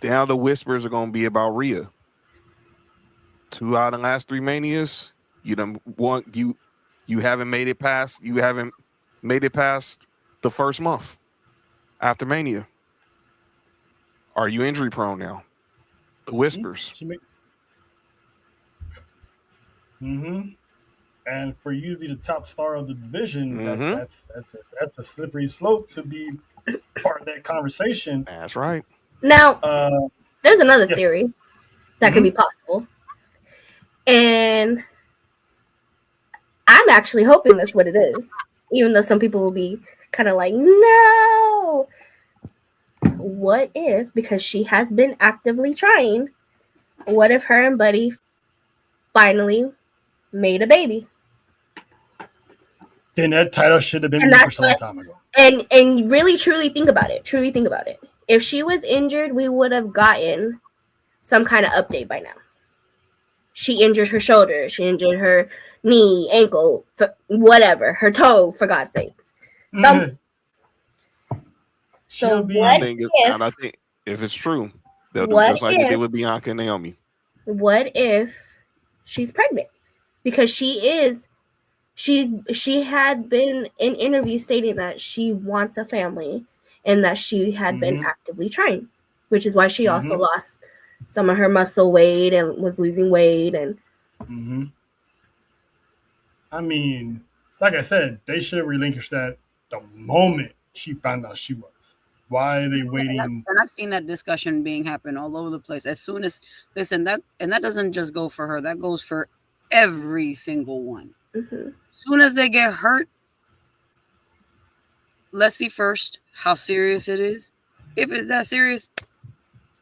Now the whispers are going to be about Rhea. 2 out of the last 3 Manias, you haven't made it past. You haven't made it past the first month after Mania. Are you injury prone now? The whispers. And for you to be the top star of the division, that's a slippery slope to be part of that conversation. That's right. Now, there's another theory that could be possible. And I'm actually hoping that's what it is, even though some people will be kind of like, no. What if, because she has been actively trying, what if her and Buddy finally made a baby? Then that title should have been for some time ago. And really, truly think about it. If she was injured, we would have gotten some kind of update by now. She injured her shoulder. She injured her knee, ankle, whatever. Her toe, for God's sakes. So what I think if it's true, they'll do just like they did with Bianca and Naomi. What if she's pregnant? Because she had been in interviews stating that she wants a family and that she had been actively trying, which is why she also lost some of her muscle weight and was losing weight. And I mean, like I said, they should have relinquished that the moment she found out she was. Why are they waiting? And I've seen that discussion being happen all over the place. As soon as that doesn't just go for her, that goes for every single one. Soon as they get hurt, let's see first how serious it is. If it's that serious,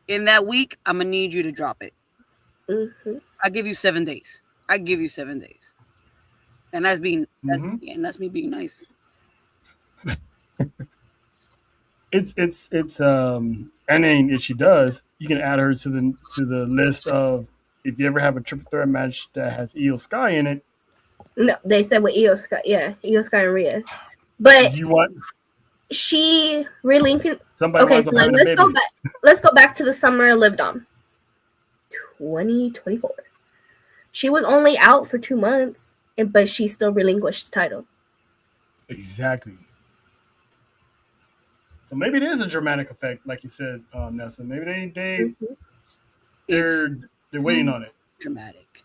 in that week, I'm gonna need you to drop it. I give you 7 days. And that's me being nice. and then if she does, you can add her to the list of if you ever have a triple threat match that has Io Sky in it. No, they said with Io Sky, Io Sky and Rhea, but You want she relinquished. somebody Okay, winds so up having a let's baby. go back. Let's go back to the summer lived on 2024. She was only out for 2 months, but she still relinquished the title. Exactly. So maybe it is a dramatic effect, like you said, Nessa. Maybe It's they're waiting on it. dramatic.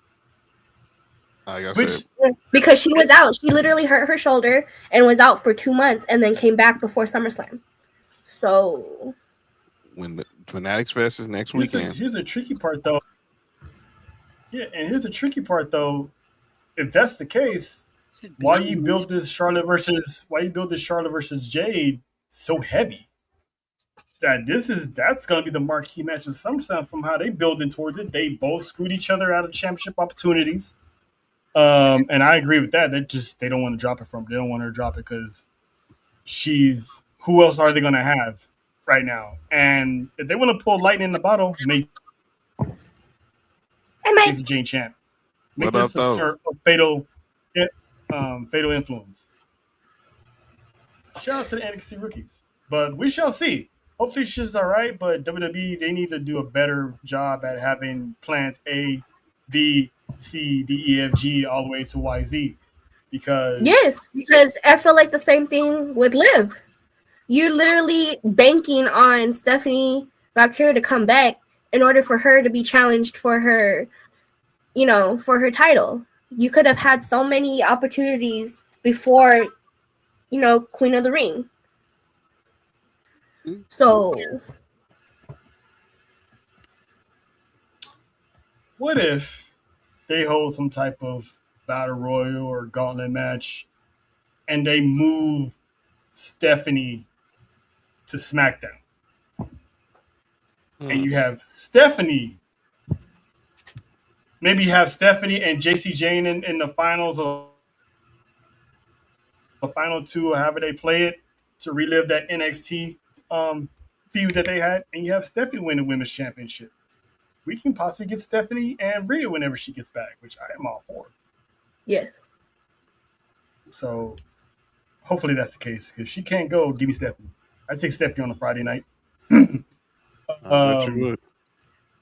Like I Which said, Because she was out. She literally hurt her shoulder and was out for 2 months and then came back before SummerSlam. So when the Fanatics Fest is next here's weekend, here's the tricky part, though. Yeah, and here's the tricky part, though. If that's the case, why you build this Charlotte versus Jade so heavy? That's gonna be the marquee match of SummerSlam from how they building towards it. They both screwed each other out of championship opportunities. And I agree with that. They don't want to drop it from. They don't want her to drop it because she's who else are they gonna have right now? And if they want to pull lightning in the bottle, make Jason Jane champ. Make What this up, a fatal influence. Shout out to the NXT rookies, but we shall see. Hopefully she's all right, but WWE, they need to do a better job at having plans A, B, C, D, E, F, G, all the way to Y, Z. because I feel like the same thing with Liv. You're literally banking on Stephanie Valkyrie to come back in order for her to be challenged for her, for her title. You could have had so many opportunities before, Queen of the Ring. So what if they hold some type of battle royal or gauntlet match and they move Stephanie to SmackDown? And you have Stephanie. Maybe you have Stephanie and JC Jane in the finals of the final two, or however they play it, to relive that NXT feud that they had. And you have Stephanie win the women's championship. We can possibly get Stephanie and Rhea whenever she gets back, which I am all for. yes. So hopefully that's the case. If she can't go, give me Stephanie. I'd take Stephanie on a Friday night. I bet you would.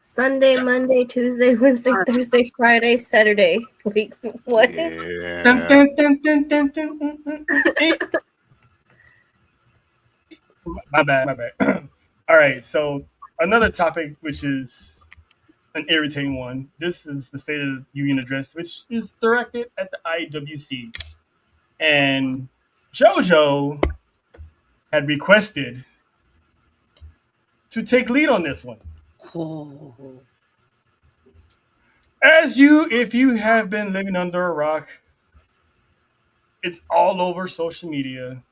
Sunday, Monday, Tuesday, Wednesday, Thursday, Friday, Saturday. Wait, what? Yeah. My bad. All right, so another topic, which is an irritating one. This is the State of the Union address, which is directed at the IWC. And JoJo had requested to take lead on this one. Oh. If you have been living under a rock, it's all over social media.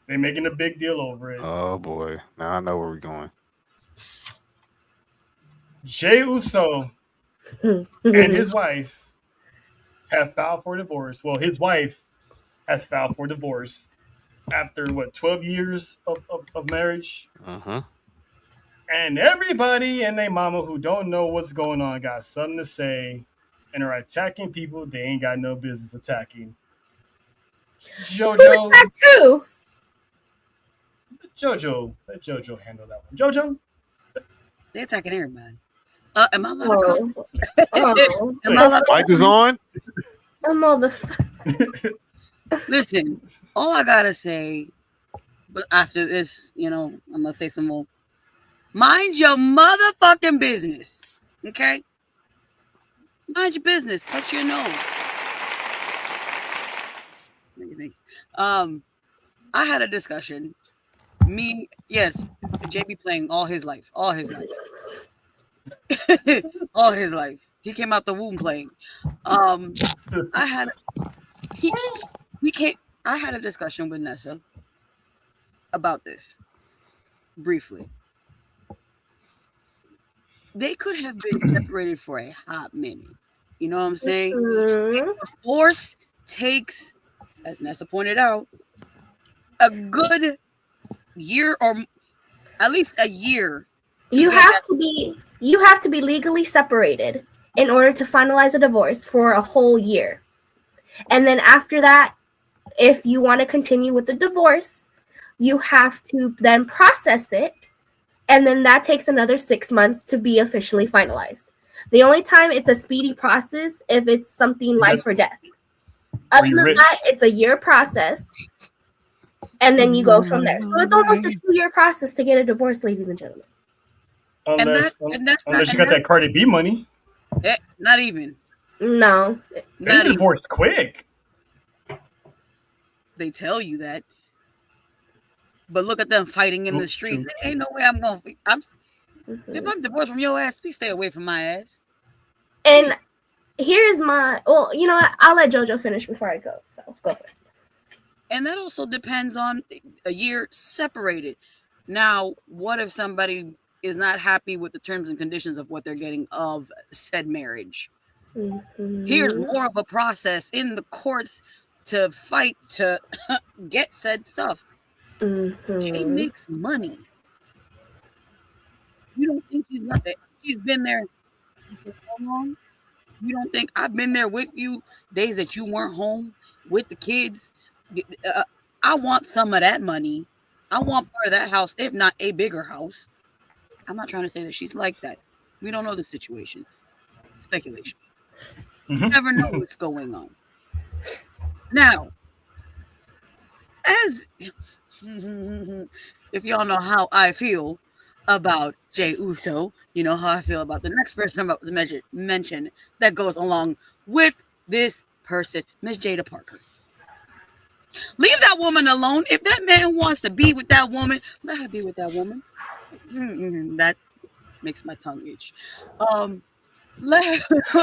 They're making a big deal over it. Oh boy, now I know where we're going. Jey Uso and his wife have filed for divorce. Well, his wife has filed for divorce after 12 years of marriage. And everybody and their mama who don't know what's going on got something to say and are attacking people they ain't got no business attacking. JoJo. Let JoJo handle that one. JoJo? They're attacking everybody. Am I allowed to call? Am I allowed to Mic is on. I'm all the. Listen, all I gotta say, but after this, I'm gonna say some more. Mind your motherfucking business, okay? Mind your business. Touch your nose. Thank you. I had a discussion. JB playing all his life. All his life. He came out the womb playing. I had a discussion with Nessa about this briefly. They could have been separated for a hot minute. You know what I'm saying? Divorce takes, as Nessa pointed out, a good year or at least a year. You have to be legally separated in order to finalize a divorce for a whole year. And then after that, if you want to continue with the divorce, you have to then process it. And then that takes another 6 months to be officially finalized. The only time it's a speedy process if it's something life or death. Other than that, it's a year process. And then you go from there. So it's almost a 2-year process to get a divorce, ladies and gentlemen. Unless you got that Cardi B money. Not even. No. They divorced quick. They tell you that. But look at them fighting in the streets. There ain't no way I'm going to... If I'm divorced from your ass, please stay away from my ass. And here's my... Well, you know what? I'll let JoJo finish before I go. So, go for it. And that also depends on a year separated. Now, what if somebody is not happy with the terms and conditions of what they're getting of said marriage? Mm-hmm. Here's more of a process in the courts to fight to get said stuff. Mm-hmm. She makes money. You don't think she's not there? She's been there for so long. You don't think I've been there with you days that you weren't home with the kids? I want some of that money. I want part of that house, if not a bigger house. I'm not trying to say that she's like that. We don't know the situation. Speculation. You never know what's going on. Now, as if y'all know how I feel about Jey Uso, you know how I feel about the next person I'm about to mention that goes along with this person, Miss Jada Parker. Leave that woman alone. If that man wants to be with that woman, let her be with that woman. That makes my tongue itch. Let her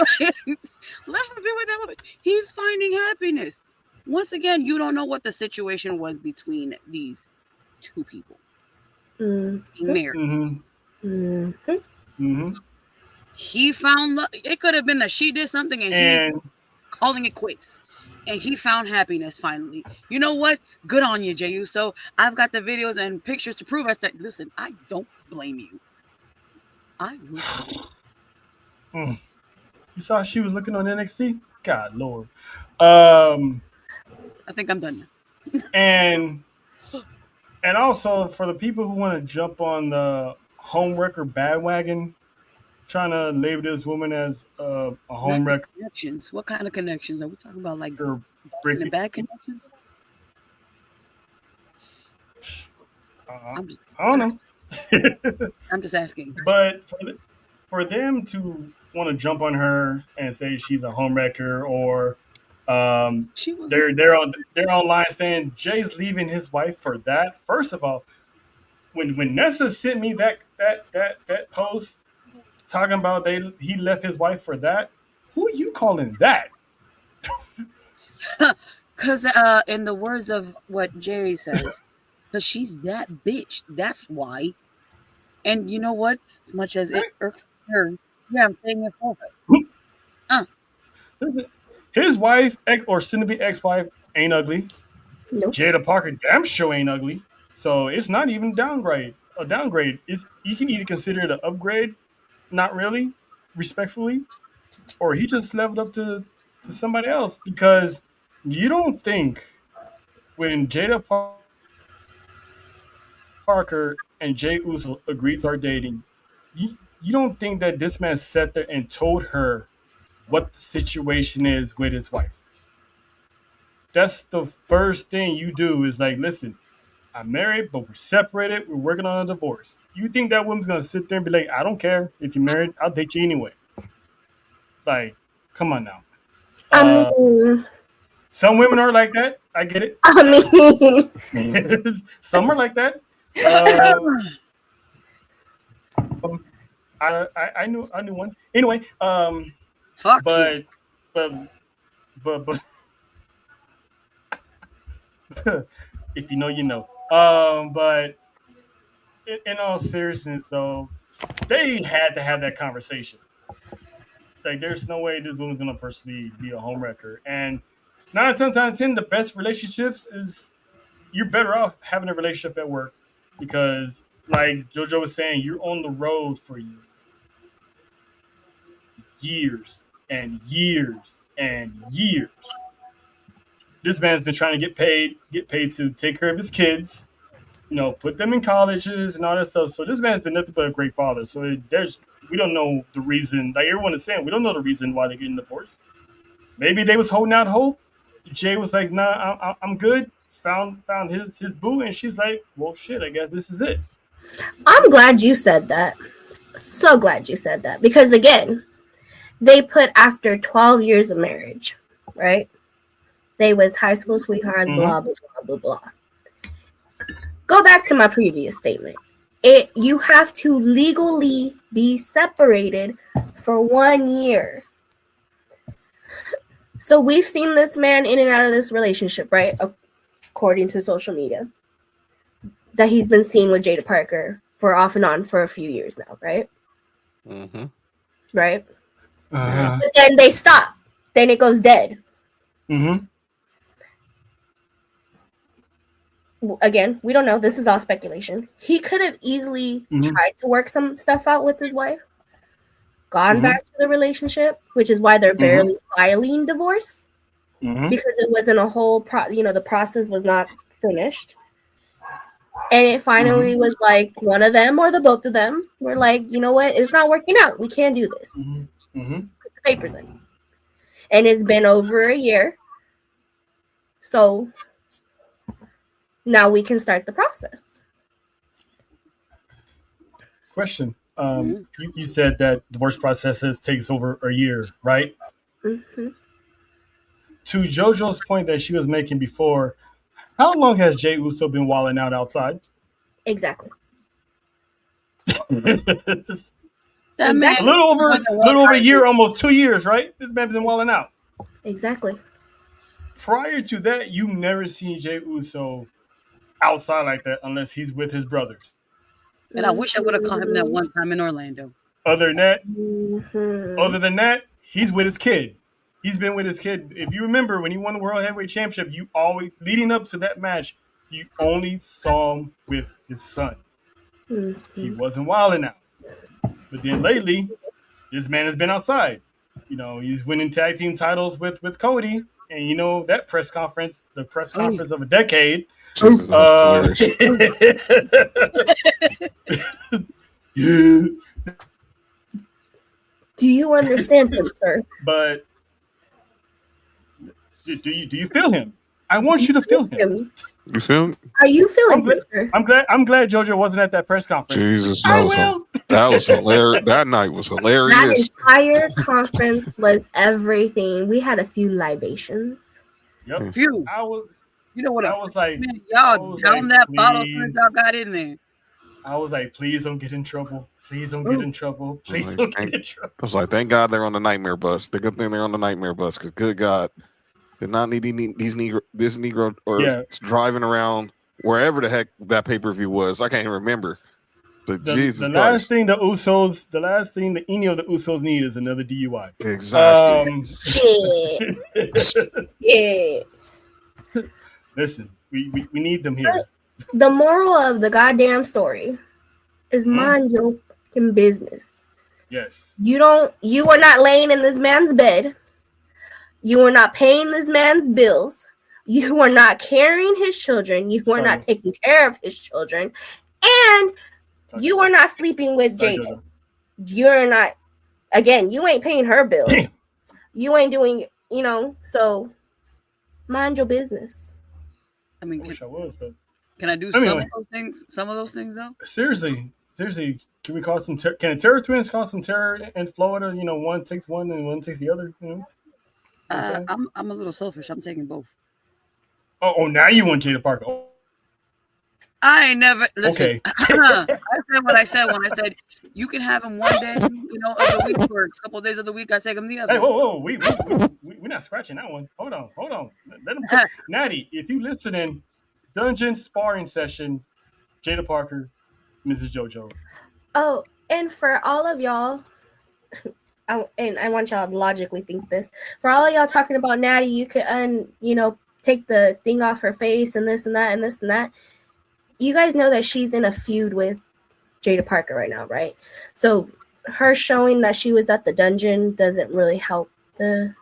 be with that woman. He's finding happiness. Once again, you don't know what the situation was between these two people. Being married. He found love. It could have been that she did something and he calling it quits. And he found happiness finally. You know what? Good on you, Jey Uso. I've got the videos and pictures to prove us that, listen, I don't blame you. I would. You saw she was looking on NXT? God, Lord. I think I'm done now. and also, for the people who want to jump on the homewrecker bandwagon, trying to label this woman as a homewrecker. Connections. What kind of connections are we talking about? Like the bad connections? I don't know. I'm just asking. But for them to want to jump on her and say she's a homewrecker, or they're online saying Jay's leaving his wife for that. First of all, when Nessa sent me that post talking about he left his wife for that, who are you calling that? Because in the words of what Jay says, because she's that bitch. That's why. And you know what? As much as it irks her, yeah, I'm saying it for her. His wife, or soon-to-be ex-wife, ain't ugly. Nope. Jada Parker damn sure ain't ugly. So it's not even a downgrade. You can either consider it an upgrade, not really, respectfully, or he just leveled up to somebody else. Because you don't think when Jada Parker and Jey Uso agreed to start dating, you don't think that this man sat there and told her what the situation is with his wife? That's the first thing you do is like, listen, I'm married, but we're separated. We're working on a divorce. You think that woman's going to sit there and be like, I don't care if you're married. I'll date you anyway. Like, come on now. I mean, some women are like that. I get it. I mean, some are like that. I knew one. Anyway, Fuck but you. but if you know, you know. But in all seriousness, though, they had to have that conversation. Like, there's no way this woman's gonna personally be a homewrecker. And 9 times out of 10, the best relationships is you're better off having a relationship at work, because like JoJo was saying, you're on the road for years and years and years. This man's been trying to get paid to take care of his kids, put them in colleges and all that stuff. So this man's been nothing but a great father. So we don't know the reason. Like everyone is saying, we don't know the reason why they're getting divorced. Maybe they was holding out hope. Jay was like, "Nah, I'm good." Found his boo, and she's like, "Well, shit, I guess this is it." I'm glad you said that. So glad you said that, because again, they put after 12 years of marriage, right? They was high school sweethearts, blah blah blah blah blah. Go back to my previous statement. You have to legally be separated for 1 year. So we've seen this man in and out of this relationship, right? According to social media, that he's been seen with Jada Parker for off and on for a few years now, right? Mm-hmm. Right? But then they stop. Then it goes dead. Mm-hmm. Again, we don't know. This is all speculation. He could have easily tried to work some stuff out with his wife, gone back to the relationship, which is why they're barely filing divorce, because it wasn't a whole the process was not finished. And it finally was like one of them or the both of them were like, you know what, it's not working out. We can't do this. Put the papers in. And it's been over a year. So now we can start the process. Question. You said that divorce processes takes over a year, right? Mm-hmm. To JoJo's point that she was making before, how long has Jey Uso been wilding out outside? Exactly. That a man, little over a year, almost 2 years, right? This man's been wilding out. Exactly. Prior to that, you've never seen Jey Uso outside like that unless he's with his brothers. and I wish I would have caught him that one time in Orlando. Other than that, he's with his kid. He's been with his kid. If you remember, when he won the World Heavyweight Championship, you always, leading up to that match, you only saw him with his son. He wasn't wilding out. But then lately, this man has been outside. He's winning tag team titles with Cody. And that press conference, the press conference of a decade. Yeah. Do you understand him, sir? But do you feel him? I want you to feel him. You feel me? Are you feeling him, sir? I'm glad JoJo wasn't at that press conference. Jesus, that was hilarious. That night was hilarious. That entire conference was everything. We had a few libations. Yep. Few. You know what? I was like, man, y'all down that bottle since y'all got in there. I was like, please don't get in trouble. Please don't get in trouble. Please don't get in trouble. I was like, thank God they're on the nightmare bus. The good thing they're on the nightmare bus, because good God, did not need this Negro or driving around wherever the heck that pay-per-view was. I can't even remember. But Jesus Christ. Last thing any of the Usos need is another DUI. Exactly. Yeah. Listen, we need them here. The moral of the goddamn story is mind your fucking business. Yes. You are not laying in this man's bed. You are not paying this man's bills. You are not carrying his children. You are not taking care of his children. And you are not sleeping with Jada. You're not, again, you ain't paying her bills. Damn. You ain't doing, so mind your business. I mean, I wish I was, though. Can I do some of those things? Some of those things, though. Seriously, can we cause some? Can the Terror Twins cause some terror in Florida? One takes one and one takes the other. I'm a little selfish. I'm taking both. Oh, now you want Jada Parker? Oh. I ain't never listen. Okay. I said what I said when I said you can have him one day, of the week, or a couple of days of the week. I take him the other. Hey, whoa! We're not scratching that one. Hold on. Let him. Natty, if you listening, dungeon sparring session, Jada Parker, Mrs. JoJo. Oh, and for all of y'all, and I want y'all to logically think this. For all of y'all talking about Natty, you could take the thing off her face and this and that and this and that. You guys know that she's in a feud with Jada Parker right now, right? So her showing that she was at the dungeon doesn't really help the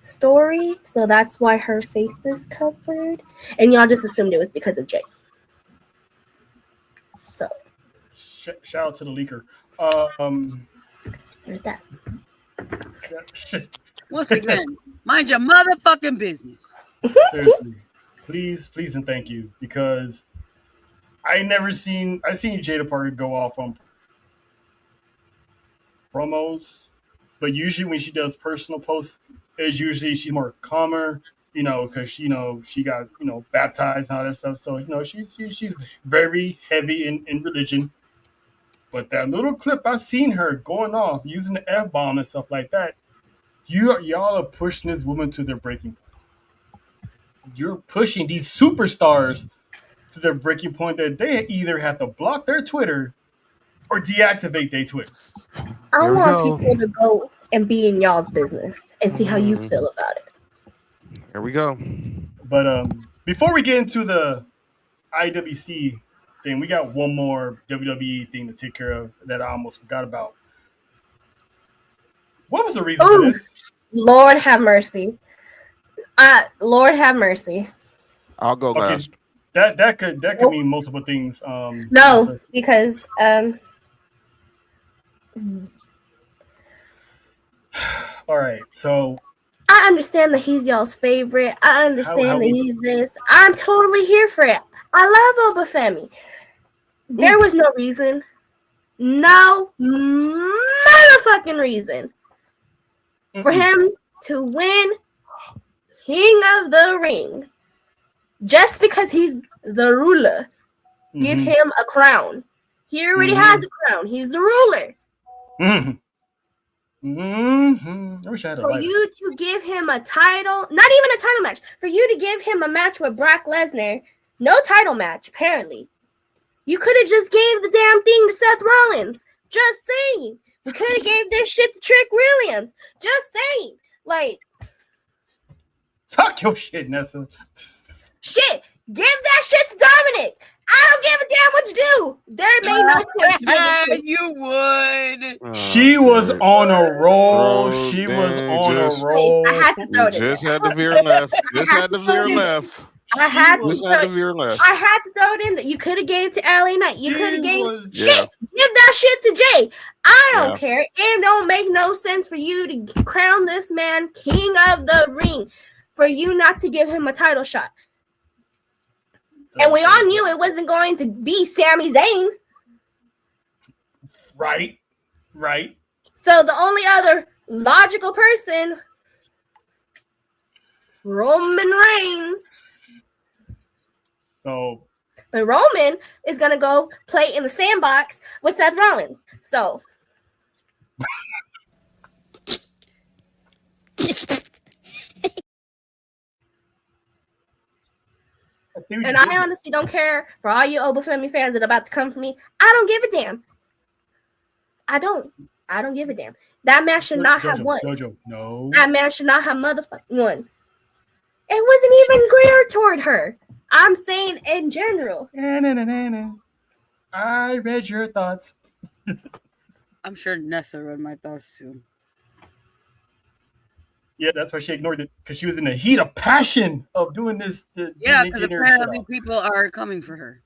story. So that's why her face is covered. And y'all just assumed it was because of Jay. So Shout out to the leaker. there's that. Once again, mind your motherfucking business. Seriously, please and thank you, because I seen Jada Parker go off on promos, but usually when she does personal posts, it's usually she's more calmer, because she got baptized and all that stuff. So she's very heavy in religion. But that little clip I seen her going off using the F-bomb and stuff like that, y'all are pushing this woman to their breaking point. You're pushing these superstars to their breaking point that they either have to block their Twitter or deactivate their Twitter. I want people to go and be in y'all's business and see how you feel about it. Here we go. But before we get into the IWC thing, we got one more WWE thing to take care of that I almost forgot about. What was the reason for this? Lord have mercy. Lord have mercy. I'll go last. That could mean multiple things. No, because all right, so I understand that he's y'all's favorite. I understand that he's this. I'm totally here for it. I love Obafemi. There was no reason. No motherfucking reason for him to win King of the Ring just because he's the ruler. Give him a crown. He already has a crown. He's the ruler. I wish I had a lighter. For you to give him a title, not even a title match, for you to give him a match with Brock Lesnar, no title match, apparently. You could have just gave the damn thing to Seth Rollins. Just saying. We could have gave this shit to Trick Williams. Just saying. Like, talk your shit, Nessa. Shit. Give that shit to Dominic. I don't give a damn what you do. There may no point. You would. She was on a roll. She was on a roll. I had to throw it. Just had to veer left. Just had to veer left. I had to throw it in there. You could have gave to LA Knight. You could have gave shit. Give that shit to Jay. I don't care. It don't make no sense for you to crown this man King of the Ring, for you not to give him a title shot. And we all knew it wasn't going to be Sami Zayn. Right. So the only other logical person, Roman Reigns. So, but Roman is going to go play in the sandbox with Seth Rollins. So. And I honestly don't care for all you Obafemi fans that are about to come for me. I don't give a damn. I don't give a damn. That man should not have won. No. That man should not have motherfucking won. It wasn't even geared toward her. I'm saying in general. I read your thoughts. I'm sure Nessa read my thoughts too. Yeah, that's why she ignored it, because she was in the heat of passion of doing this. Yeah, because apparently people are coming for her.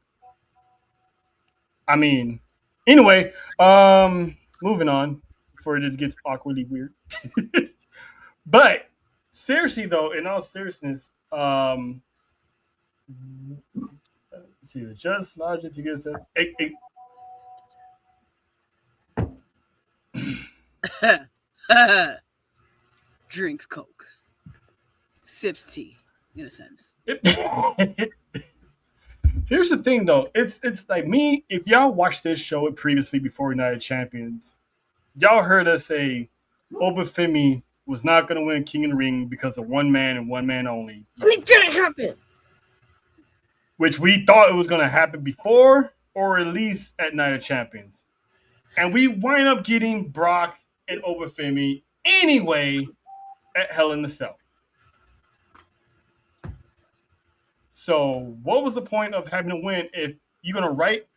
I mean, anyway, moving on before this gets awkwardly weird. But seriously, though, in all seriousness, let's see, just logic to get Drinks Coke, sips tea, in a sense. Here's the thing, though. It's like me. If y'all watched this show previously before United Champions, y'all heard us say Obafemi was not going to win King of the Ring because of one man and one man only. And it didn't happen. Which we thought it was going to happen before, or at least at Night of Champions. And we wind up getting Brock and Obafemi anyway at Hell in a Cell. So what was the point of having to win if you're going to write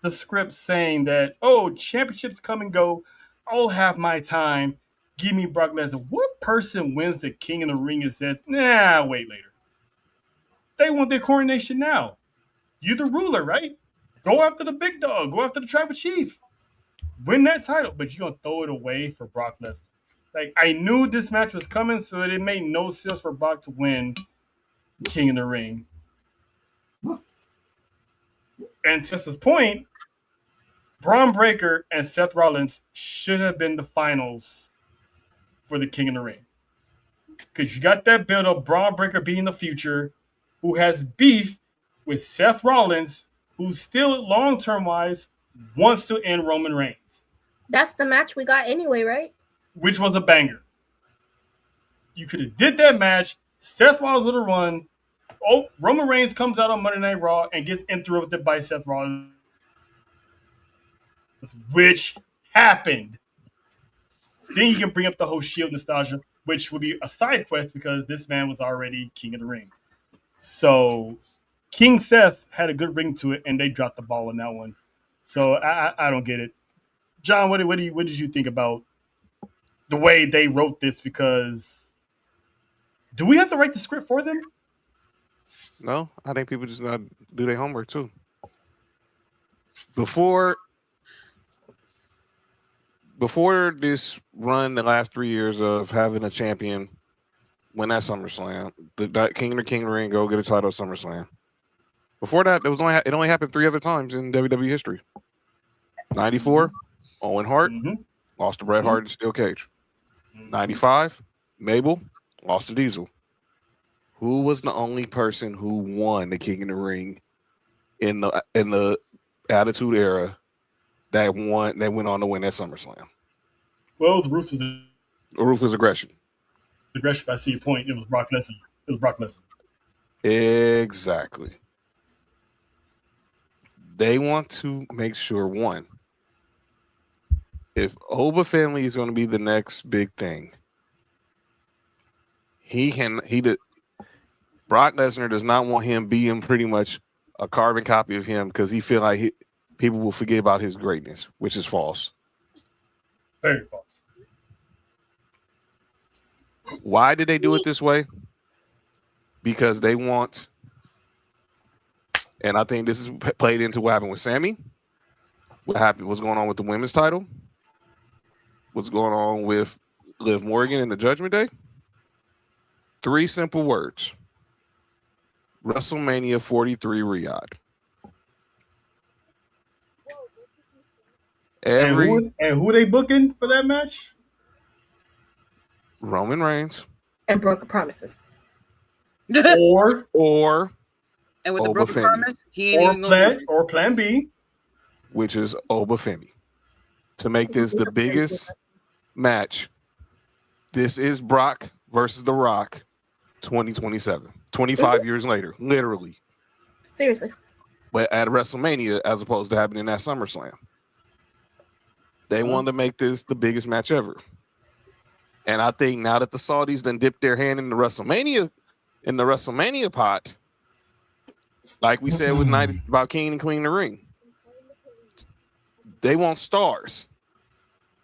the script saying that, oh, championships come and go. I'll have my time. Give me Brock Lesnar. What person wins the King of the Ring and says, nah, wait later? They want their coronation now. You're the ruler, right? Go after the big dog. Go after the tribal chief. Win that title, but you're going to throw it away for Brock Lesnar. Like, I knew this match was coming, so it made no sense for Brock to win King of the Ring. And to Tessa's point, Braun Breaker and Seth Rollins should have been the finals for the King of the Ring. Because you got that build of Braun Breaker being the future, who has beef with Seth Rollins, who still, long-term wise, wants to end Roman Reigns. That's the match we got anyway, right? Which was a banger. You could have did that match. Seth Rollins would have run. Oh, Roman Reigns comes out on Monday Night Raw and gets interrupted by Seth Rollins, which happened. Then you can bring up the whole Shield nostalgia, which would be a side quest because this man was already King of the Ring. So King Seth had a good ring to it, and they dropped the ball on that one. So I don't get it. John, what did you think about the way they wrote this? Because do we have to write the script for them? No, I think people just not do their homework too. Before this run, the last 3 years of having a champion win that SummerSlam, the King of the Ring, go get a title at SummerSlam. Before that, it only happened 3 other times in WWE history. 94, Owen Hart lost to Bret Hart in Steel Cage. 95, Mabel lost to Diesel. Who was the only person who won the King of the Ring in the Attitude Era that went on to win that SummerSlam? Well, the Ruthless Aggression. I see your point. It was Brock Lesnar. Exactly. They want to make sure, one, if Oba family is going to be the next big thing, Brock Lesnar does not want him being pretty much a carbon copy of him because he feel like people will forget about his greatness, which is false. Very false. Why did they do it this way? Because they want, and I think this is played into what happened with Sammy, what's going on with the women's title, what's going on with Liv Morgan in the Judgment Day. 3 simple words. WrestleMania 43 Riyadh. And who they booking for that match? Roman Reigns. And broken promises. or and with Oba the broken Femi. promise, he ain't even gonna do it. Plan B, which is Oba Femi. To make this the biggest match, this is Brock versus The Rock 2027. 25 years later, literally. Seriously. But at WrestleMania, as opposed to happening at SummerSlam. They wanted to make this the biggest match ever. And I think now that the Saudis done dipped their hand in the WrestleMania pot, like we said with night about King and Queen of the Ring, they want stars.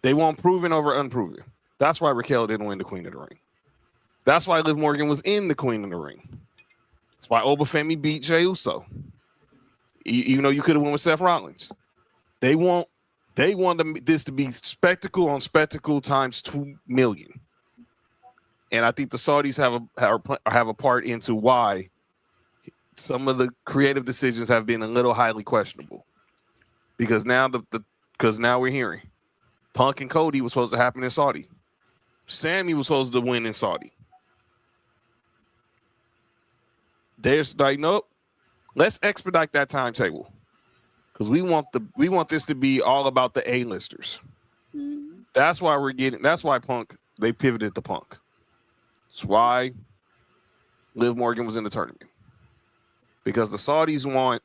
They want proven over unproven. That's why Raquel didn't win the Queen of the Ring. That's why Liv Morgan was in the Queen of the Ring. That's why Oba Femi beat Jey Uso. Even though you could have won with Seth Rollins. They want this to be spectacle on spectacle times 2 million. And I think the Saudis have a part into why some of the creative decisions have been a little highly questionable. Because now now we're hearing Punk and Cody was supposed to happen in Saudi. Sammy was supposed to win in Saudi. There's like, nope, let's expedite that timetable. Because we want this to be all about the A-listers. That's why Punk, they pivoted to Punk. That's why Liv Morgan was in the tournament. Because the Saudis want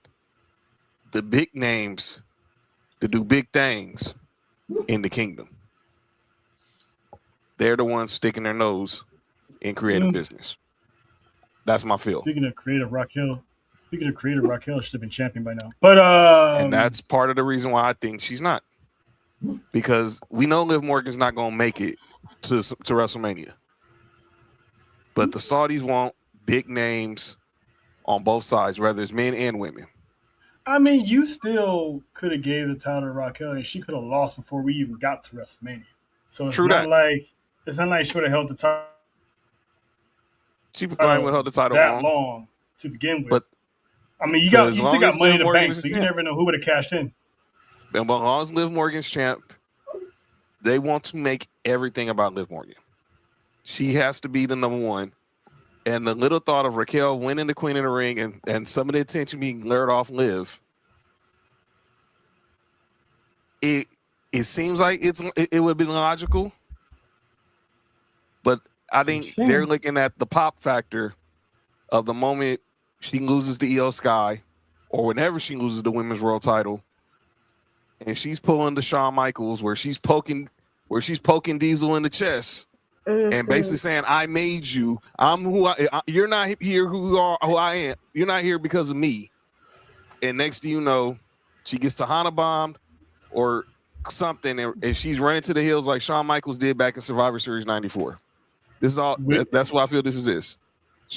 the big names to do big things in the kingdom. They're the ones sticking their nose in creative business. That's my feel. Speaking of creative, Raquel, Speaking of creator, Raquel should have been champion by now. But and that's part of the reason why I think she's not. Because we know Liv Morgan's not going to make it to WrestleMania. But the Saudis want big names on both sides, whether it's men and women. I mean, you still could have gave the title to Raquel, and she could have lost before we even got to WrestleMania. So it's not like she would have held the title. She probably would have held the title that long to begin with. But I mean, you still got money in the bank, so you never know who would have cashed in. And as long as Liv Morgan's champ, they want to make everything about Liv Morgan. She has to be the number one. And the little thought of Raquel winning the Queen of the Ring and some of the attention being lured off Liv, it seems like it would be logical. But I think they're looking at the pop factor of the moment she loses the Io Sky, or whenever she loses the Women's World Title, and she's pulling the Shawn Michaels where she's poking Diesel in the chest. And basically saying, I made you. I'm who you're not here who I am. You're not here because of me. And next thing you know, she gets Tahana bombed or something, and she's running to the hills like Shawn Michaels did back in Survivor Series 94. This is all. That's why I feel this is this.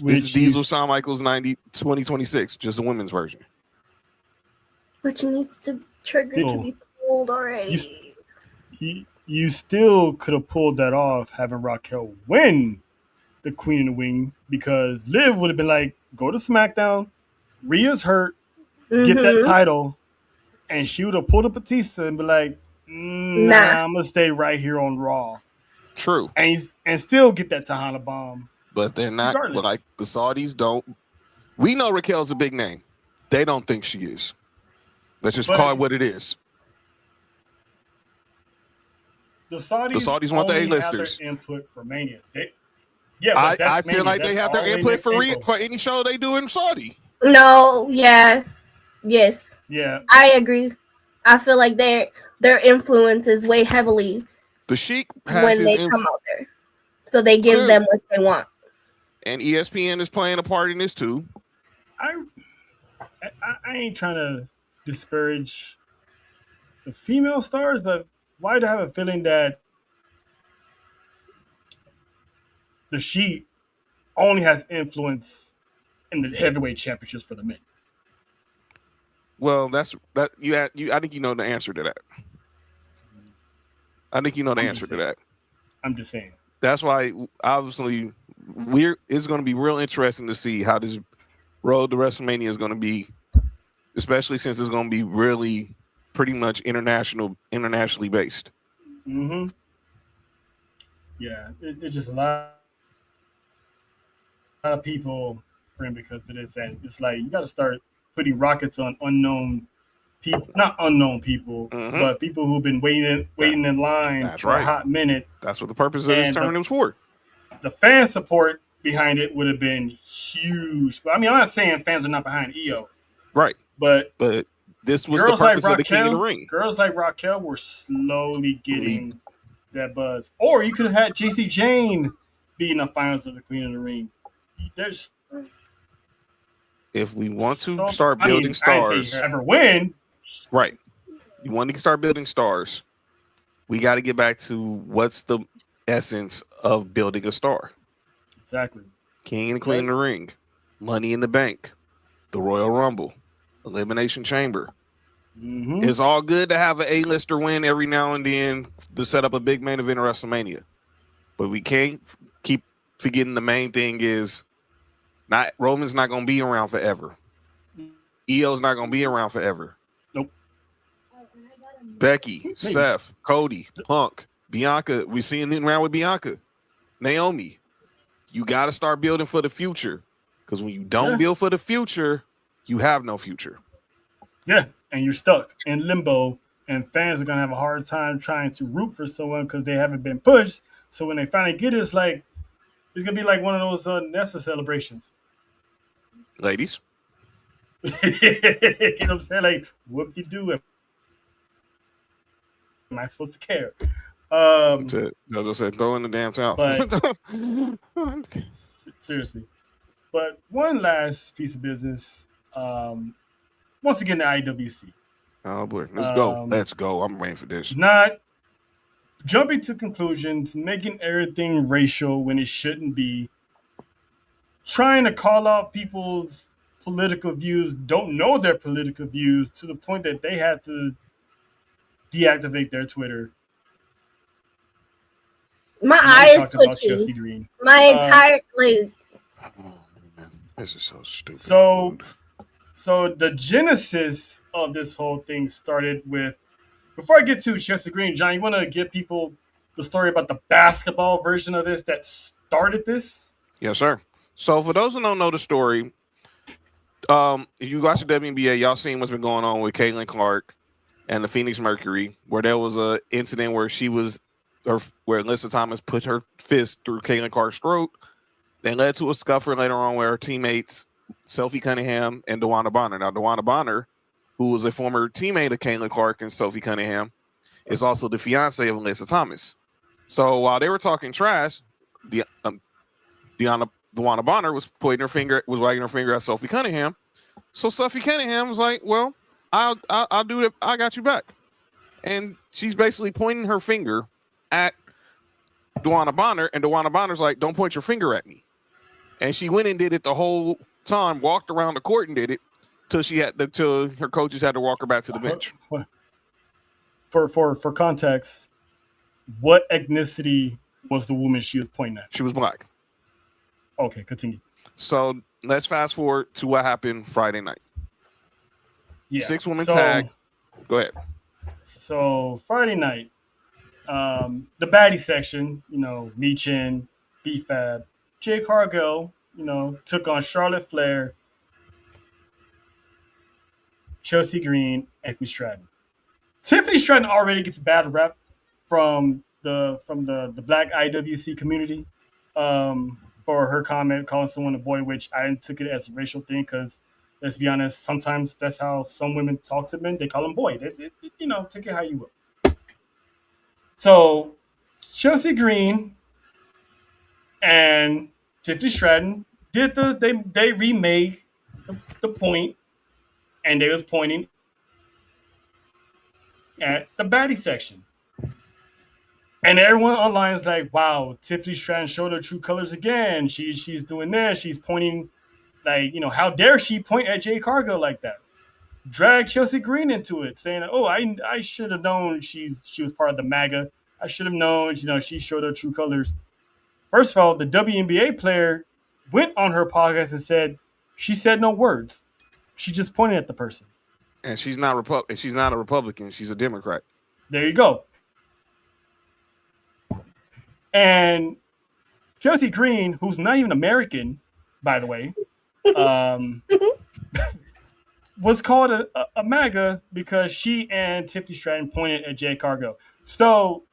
This is Diesel Shawn Michaels 2026, just the women's version. But she needs to trigger to be pulled already. You still could have pulled that off having Raquel win the Queen of the Wing, because Liv would have been like, go to SmackDown, Rhea's hurt, get that title, and she would have pulled up Batista and be like, nah, I'm going to stay right here on Raw. True. And still get that Tahana bomb. But they're not, regardless. Like the Saudis don't. We know Raquel's a big name. They don't think she is. Let's just call it what it is. The Saudis want the A-listers. Their input for Mania. I feel like they have their input for any show they do in Saudi. No, yeah, yes, yeah, I agree. I feel like their influence is way heavily. The Sheik has when they come out there, so they give them what they want. And ESPN is playing a part in this too. I ain't trying to disparage the female stars, but why do I have a feeling that the Sheik only has influence in the heavyweight championships for the men? Well, that's that. I think you know the answer to that. I think you know the answer to that. I'm just saying. That's why, obviously, it's going to be real interesting to see how this road to WrestleMania is going to be, especially since it's going to be really pretty much internationally based. Mm-hmm. Yeah, it's just a lot of people because it is, and it's like you got to start putting rockets on unknown people, not unknown people, but people who've been waiting in line for a hot minute. That's what the purpose of this tournament was for. The fan support behind it would have been huge. But I mean, I'm not saying fans are not behind EO, right? But this was the purpose of the King of the Ring. Girls like Raquel were slowly getting that buzz. Or you could have had JC Jane be in the finals of the Queen of the Ring. If we want to start building stars, ever win, right? You want to start building stars. We got to get back to what's the essence of building a star. Exactly. King and Queen of the Ring, Money in the Bank, the Royal Rumble, Elimination Chamber. Mm-hmm. It's all good to have an A-lister win every now and then to set up a big main event of WrestleMania. But we can't keep forgetting the main thing is Roman's not going to be around forever. EO's not going to be around forever. Nope. Becky, Seth, Cody, Punk, Bianca. We're seeing it around with Bianca. Naomi. You got to start building for the future. Because when you don't build for the future, you have no future. Yeah, and you're stuck in limbo, and fans are going to have a hard time trying to root for someone because they haven't been pushed. So when they finally get it, it's going to be like one of those Nessa celebrations. Ladies. You know what I'm saying? Like, whoop-de-doo. Am I supposed to care? I just said, throw in the damn towel. Seriously. But one last piece of business. Once again, the IWC. Oh boy, let's go. Let's go. I'm waiting for this. Not jumping to conclusions, making everything racial when it shouldn't be, trying to call out people's political views, don't know their political views to the point that they had to deactivate their Twitter. My And eye we is talked about twitching. Chelsea Green. My entire like. Oh, man. This is so stupid. So the genesis of this whole thing started with. Before I get to Chelsea Green, John, you want to give people the story about the basketball version of this that started this? Yes, sir. So for those who don't know the story, if you watch the WNBA, y'all seen what's been going on with Caitlin Clark and the Phoenix Mercury, where there was a incident where where Alyssa Thomas put her fist through Caitlin Clark's throat. That led to a scuffle later on where her teammates, Sophie Cunningham and DeWanna Bonner. Now, DeWanna Bonner, who was a former teammate of Caitlin Clark and Sophie Cunningham, is also the fiance of Alyssa Thomas. So while they were talking trash, DeWanna Bonner was wagging her finger at Sophie Cunningham. So Sophie Cunningham was like, "Well, I'll do it. I got you back." And she's basically pointing her finger at DeWanna Bonner, and DeWanna Bonner's like, "Don't point your finger at me." And she went and did it the whole time, walked around the court and did it till her coaches had to walk her back to the bench. For context, what ethnicity was the woman she was pointing at? She was black. Okay, continue. So let's fast forward to what happened Friday night. Yeah. 6-woman tag. Go ahead. So Friday night, the baddie section, Meechin, B-Fab, Jay Cargill, took on Charlotte Flair, Chelsea Green, and Tiffany Stratton. Tiffany Stratton already gets a bad rep from the Black IWC community for her comment calling someone a boy, which I took it as a racial thing because, let's be honest, sometimes that's how some women talk to men. They call them boy. Take it how you will. So Chelsea Green and Tiffany Stratton they remade the point, and they was pointing at the baddie section. And everyone online is like, wow, Tiffany Stratton showed her true colors again. She's doing this. She's pointing, how dare she point at Jay Cargill like that? Drag Chelsea Green into it, saying, oh, I should have known she was part of the MAGA. I should have known, she showed her true colors. First of all, the WNBA player went on her podcast and said she said no words. She just pointed at the person. And she's not a Republican. She's a Democrat. There you go. And Chelsea Green, who's not even American, by the way, was called a MAGA because she and Tiffany Stratton pointed at Jay Cargill. So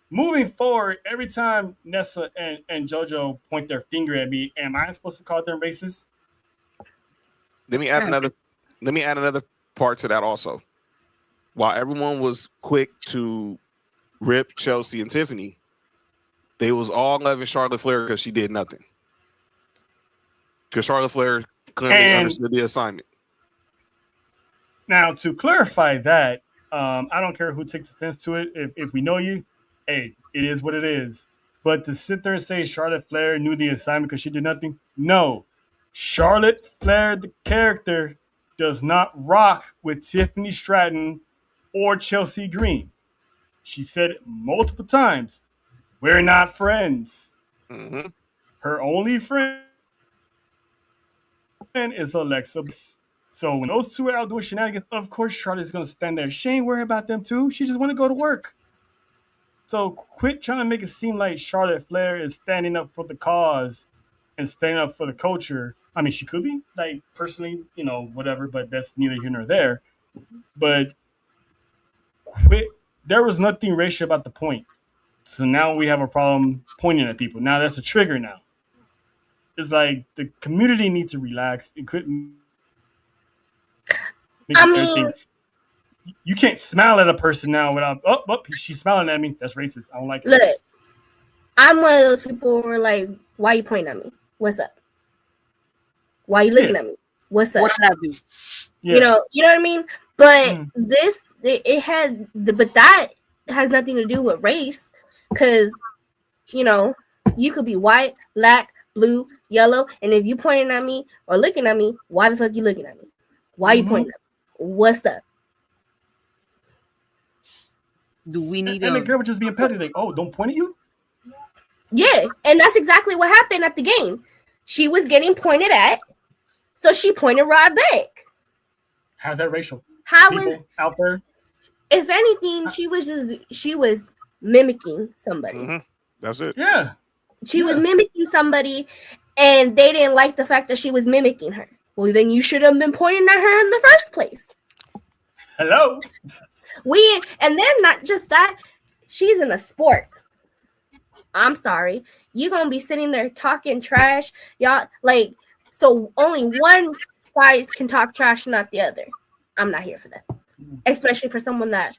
moving forward, every time Nessa and JoJo point their finger at me, am I supposed to call them racist? Let me add another part to that also. While everyone was quick to rip Chelsea and Tiffany, they was all loving Charlotte Flair because she did nothing. Because Charlotte Flair clearly understood the assignment. Now, to clarify that, I don't care who takes offense to it. If we know you, hey, it is what it is. But to sit there and say Charlotte Flair knew the assignment because she did nothing, no. Charlotte Flair, the character, does not rock with Tiffany Stratton or Chelsea Green. She said it multiple times. We're not friends. Mm-hmm. Her only friend is Alexa. So when those two are out doing shenanigans, of course Charlotte's going to stand there. She ain't worried about them too. She just want to go to work. So quit trying to make it seem like Charlotte Flair is standing up for the cause and standing up for the culture. I mean, she could be, personally, whatever, but that's neither here nor there. But quit. There was nothing racial about the point. So now we have a problem pointing at people. Now that's a trigger now. It's like the community needs to relax and quit. You can't smile at a person now without, she's smiling at me. That's racist. I don't like it. Look, I'm one of those people who are like, why are you pointing at me? What's up? Why are you looking at me? What's up? What did I do? Yeah. You know what I mean? But but that has nothing to do with race, because you could be white, black, blue, yellow, and if you pointing at me or looking at me, why the fuck you looking at me? Why you pointing at me? What's up? Do we need and the girl was just being petty, like, oh, don't point at you? Yeah, and that's exactly what happened at the game. She was getting pointed at, so she pointed right back. How's that racial? How People was, out there? if anything, she was mimicking somebody. Mm-hmm. That's it. Yeah. She was mimicking somebody, and they didn't like the fact that she was mimicking her. Well, then you should have been pointing at her in the first place. Hello. And then not just that, she's in a sport. I'm sorry. You're gonna be sitting there talking trash, y'all. Like, so only one side can talk trash, not the other. I'm not here for that. Especially for someone that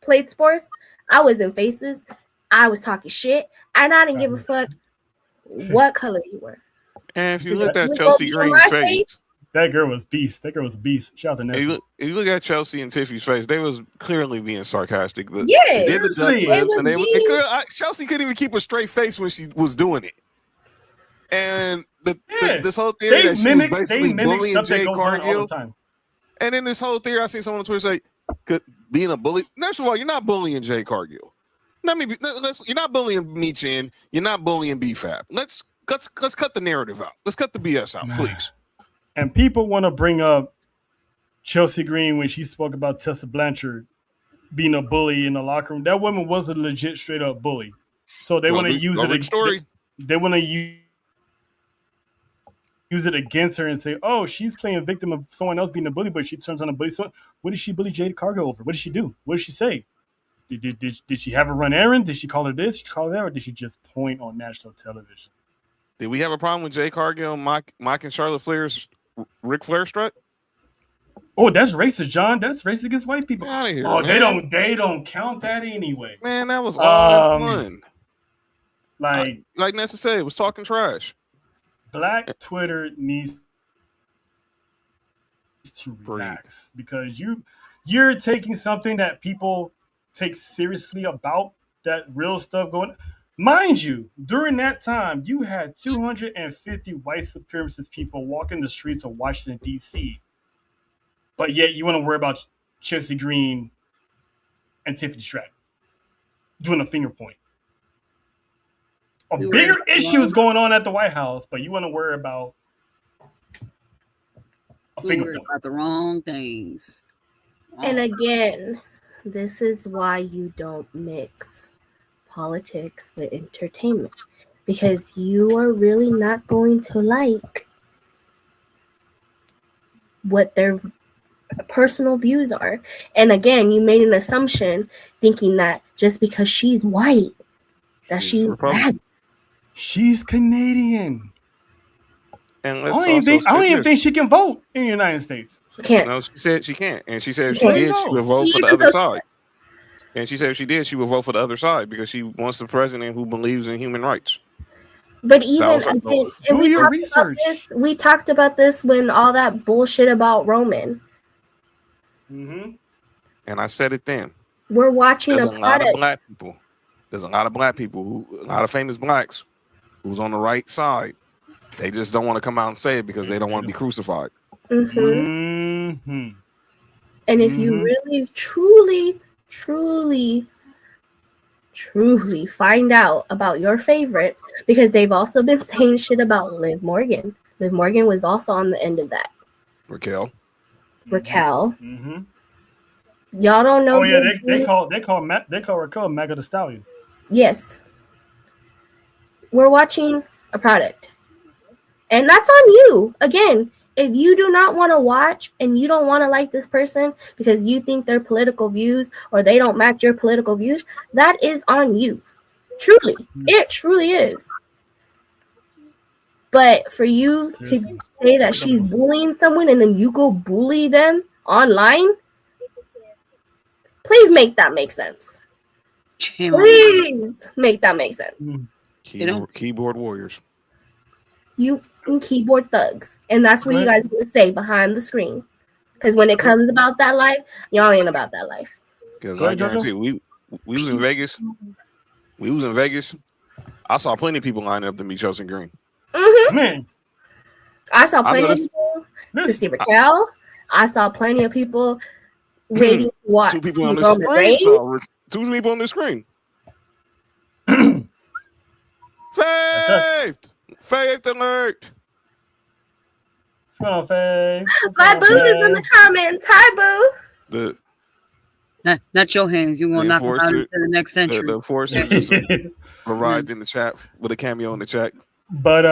played sports. I was in faces. I was talking shit, and I didn't give a fuck what color you were. And if you look at Chelsea Green's face, that girl was beast. That girl was a beast. Shout out to Nessie. If you look at Chelsea and Tiffy's face, they was clearly being sarcastic. They did the duck lips, and Chelsea couldn't even keep a straight face when she was doing it. And this whole theory that she was basically bullying Jade Cargill. And then this whole theory, I seen someone on Twitter say, being a bully. First of all, you're not bullying Jade Cargill. You're not bullying Me Chin. You're not bullying BFAB. Let's cut the narrative out. Let's cut the BS out, please. And people want to bring up Chelsea Green when she spoke about Tessa Blanchard being a bully in the locker room. That woman was a legit straight up bully. So they want to use it. They want to use it against her and say, "Oh, she's playing a victim of someone else being a bully, but she turns on a bully." So, what did she bully Jade Cargill over? What did she do? What did she say? Did she have her run errands? Did she call her this? Did she call her that? Or did she just point on national television? Did we have a problem with Jade Cargill, Mike and Charlotte Flair's Ric Flair strut? Oh, that's racist, John. That's racist against white people. Get out of here, man. They don't count that anyway. Man, that was all fun. Like Nessa said, it was talking trash. Black Twitter needs to relax because you're taking something that people take seriously about, that real stuff going. Mind you, during that time, you had 250 white supremacist people walking the streets of Washington, D.C., but yet you want to worry about Chelsea Green and Tiffany Stratton doing a finger point. Bigger issues going on at the White House, but you want to worry about a finger point. About the wrong things. And again, this is why you don't mix politics with entertainment, because you are really not going to like what their personal views are. And again, you made an assumption thinking that just because she's white, that she's bad. She's Canadian. And I don't even think she can vote in the United States. She can't. No, she said she can't. And she said if she did, she would vote for the other side. And she said if she did, she would vote for the other side because she wants the president who believes in human rights. But even again, do your research. We talked about this when all that bullshit about Roman. Mm-hmm. And I said it then. We're watching There's a lot of black people. There's a lot of black people, a lot of famous blacks who's on the right side. They just don't want to come out and say it because they don't want to be crucified. Mm-hmm. Mm-hmm. And if you really, truly find out about your favorites, because they've also been saying shit about Liv Morgan. Liv Morgan was also on the end of that. Raquel. Mm-hmm. Y'all don't know. Oh yeah, they call Raquel Mega the Stallion. Yes. We're watching a product. And that's on you. Again, if you do not want to watch and you don't want to like this person because you think their political views or they don't match your political views, that is on you. Truly. It truly is. But for you to say that she's bullying someone and then you go bully them online, please make that make sense. Please make that make sense. Keyboard warriors. you keyboard thugs, and that's what you guys are gonna say behind the screen. Because when it comes about that life, y'all ain't about that life. Because I guarantee we was in Vegas. We was in Vegas. I saw plenty of people lining up to meet Chelsea Green. Mm-hmm. Man, I saw plenty of people to see Raquel. I saw plenty of people waiting to watch. 2 people on the screen. 2 people on the screen. Faith alert. What's going on, Faith? My boo is in the comments. Hi, boo. Not your hands. You're going to knock them out into the next century. The Enforcer arrived in the chat with a cameo in the chat. But,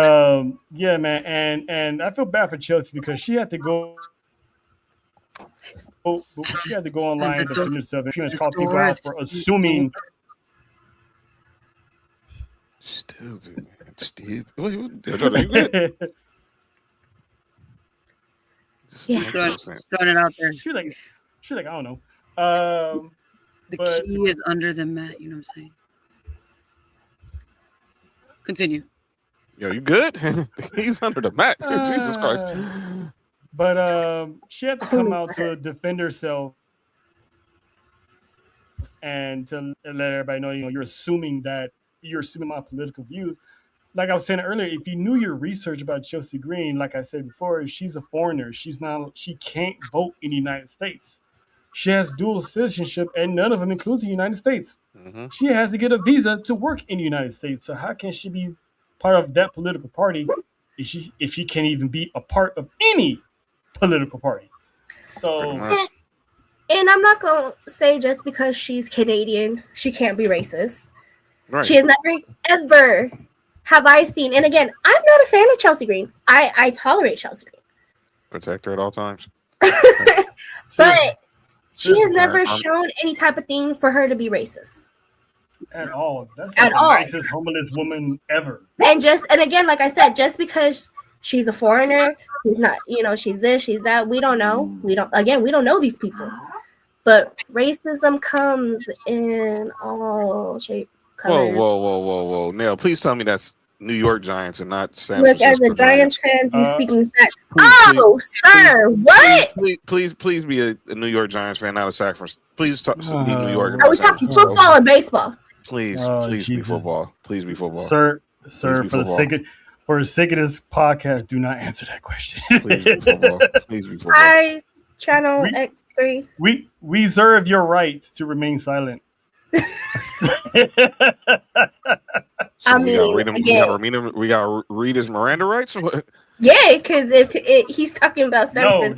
yeah, man. And I feel bad for Chelsea because she had to go. She had to go online to defend herself and she was call people out for assuming. Stupid, man. Stupid. You good? Yeah, starting out there. She's like, I don't know. The key is under the mat. You know what I'm saying? Continue. Yo, you good? He's under the mat. Jesus Christ. But she had to come out to defend herself and to let everybody know, you're assuming my political views. Like I was saying earlier, if you knew your research about Chelsea Green, like I said before, she's a foreigner. She can't vote in the United States. She has dual citizenship, and none of them includes the United States. Mm-hmm. She has to get a visa to work in the United States. So how can she be part of that political party if she can't even be a part of any political party? So, and I'm not gonna say just because she's Canadian, she can't be racist. Right. She has never ever have I seen. And again, I'm not a fan of Chelsea Green. I tolerate Chelsea Green. Protect her at all times. But she has never shown any type of thing for her to be racist. At all. That's like the nicest homeless woman ever. And again, like I said, just because she's a foreigner, she's not, she's this, she's that. We don't know. We don't know these people. But racism comes in all shape, colors. Whoa. Now, please tell me that's New York Giants and not San Look, Francisco as a Giants fan, you speaking back. Sir, what? Please be a New York Giants fan, not a San Francisco. Please be New York. Are we talking football or baseball? Please be football. Please be football. Sir, for the sake of this podcast, do not answer that question. Please be football. Please be football. Hi, Channel X3. We reserve your right to remain silent. So we gotta read his Miranda rights. Yeah, because if he's talking about something,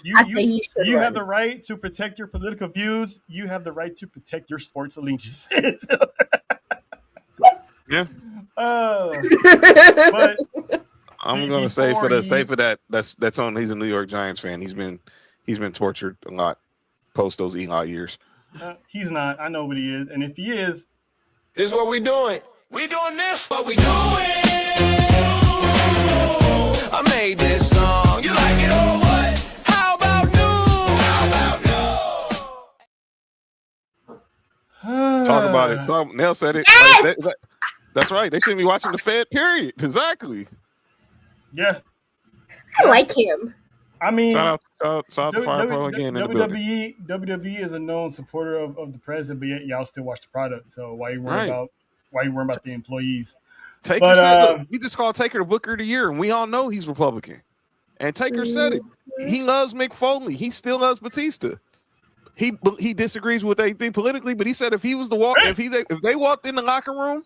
you have the right to protect your political views. You have the right to protect your sports allegiances. Yeah. But I'm gonna say for that that's on. He's a New York Giants fan. He's been tortured a lot post those Eli years. He's not. I know what he is, and if he is, this is what we doing. We doing this. What we doing? I made this song. You like it or what? How about no? Talk about it. Nell said it. Yes! That's right. They shouldn't be watching the Fed. Period. Exactly. Yeah. I like him. I mean, shout out to Fire Pro again in the building. WWE is a known supporter of the president, but yet y'all still watch the product. So why you worrying about the employees? Taker said, look, we just called Taker the Booker of the Year, and we all know he's Republican. And Taker said it. He loves Mick Foley. He still loves Batista. He disagrees with what they think politically, but he said if he was if they walked in the locker room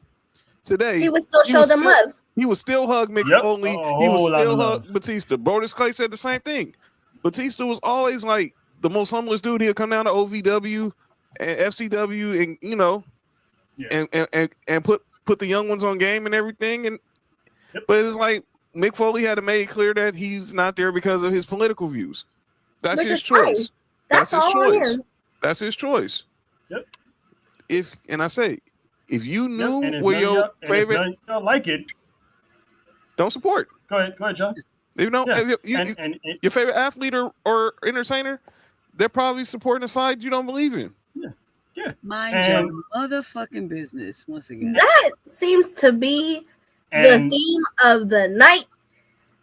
today, he would still show them love. He would still hug Mick Foley. He would still hug Batista. Brodus Clay said the same thing. Batista was always like the most humblest dude. He'll come down to OVW and FCW and put the young ones on game and everything. But it's like Mick Foley had to make it clear that he's not there because of his political views. That's his choice. That's his choice. That's his choice. Yep. If you knew where your favorite, if you don't like it, don't support. Go ahead, John. You know, your favorite athlete or entertainer, they're probably supporting a side you don't believe in. Yeah. Mind your motherfucking business once again. That seems to be the theme of the night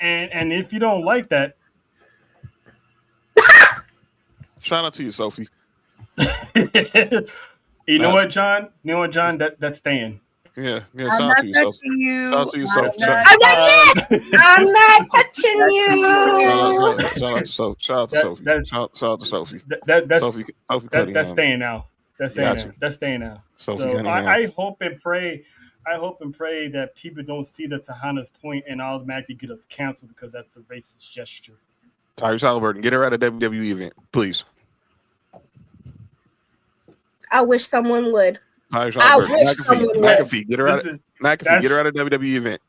And if you don't like that, Shout out to you, Sophie. you know what, John? You know what, John? That's staying. Yeah. I'm Shout out not to you, Sophie. touching you. Shout out to you, I'm Sophie. not- I'm not yet. I'm not touching you. Shout out to Sophie. Shout out to Sophie. That's- Shout out to Sophie. That's Sophie that's Cunningham. staying now. That's staying Gotcha. now. That's staying now. Sophie So Cunningham. I hope and pray. I hope and pray that people don't see the Tahana's point and automatically get us canceled because that's a racist gesture. Tyrese Halliburton, get her at a WWE event, please. I wish someone would. Tyrese I Halliburton. wish someone would. McAfee, get her at Listen, McAfee, get her at a WWE event.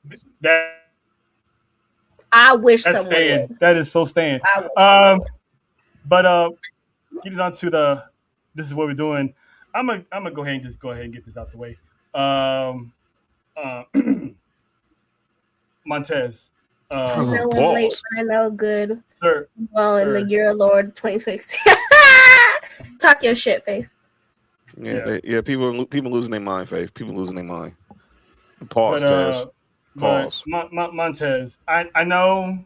I wish That's someone staying. would. That is so staying. I wish But get it on to the. This is what we're doing. I'm gonna go ahead and get this out the way. Montez. I know it's Pause. late, but I know good. Sir, Well, in Sir. the year of Lord 2026. Talk your shit, Faith. Yeah. People losing their mind, Faith. People losing their mind. Pause, but, Tez. Pause. Montez, I know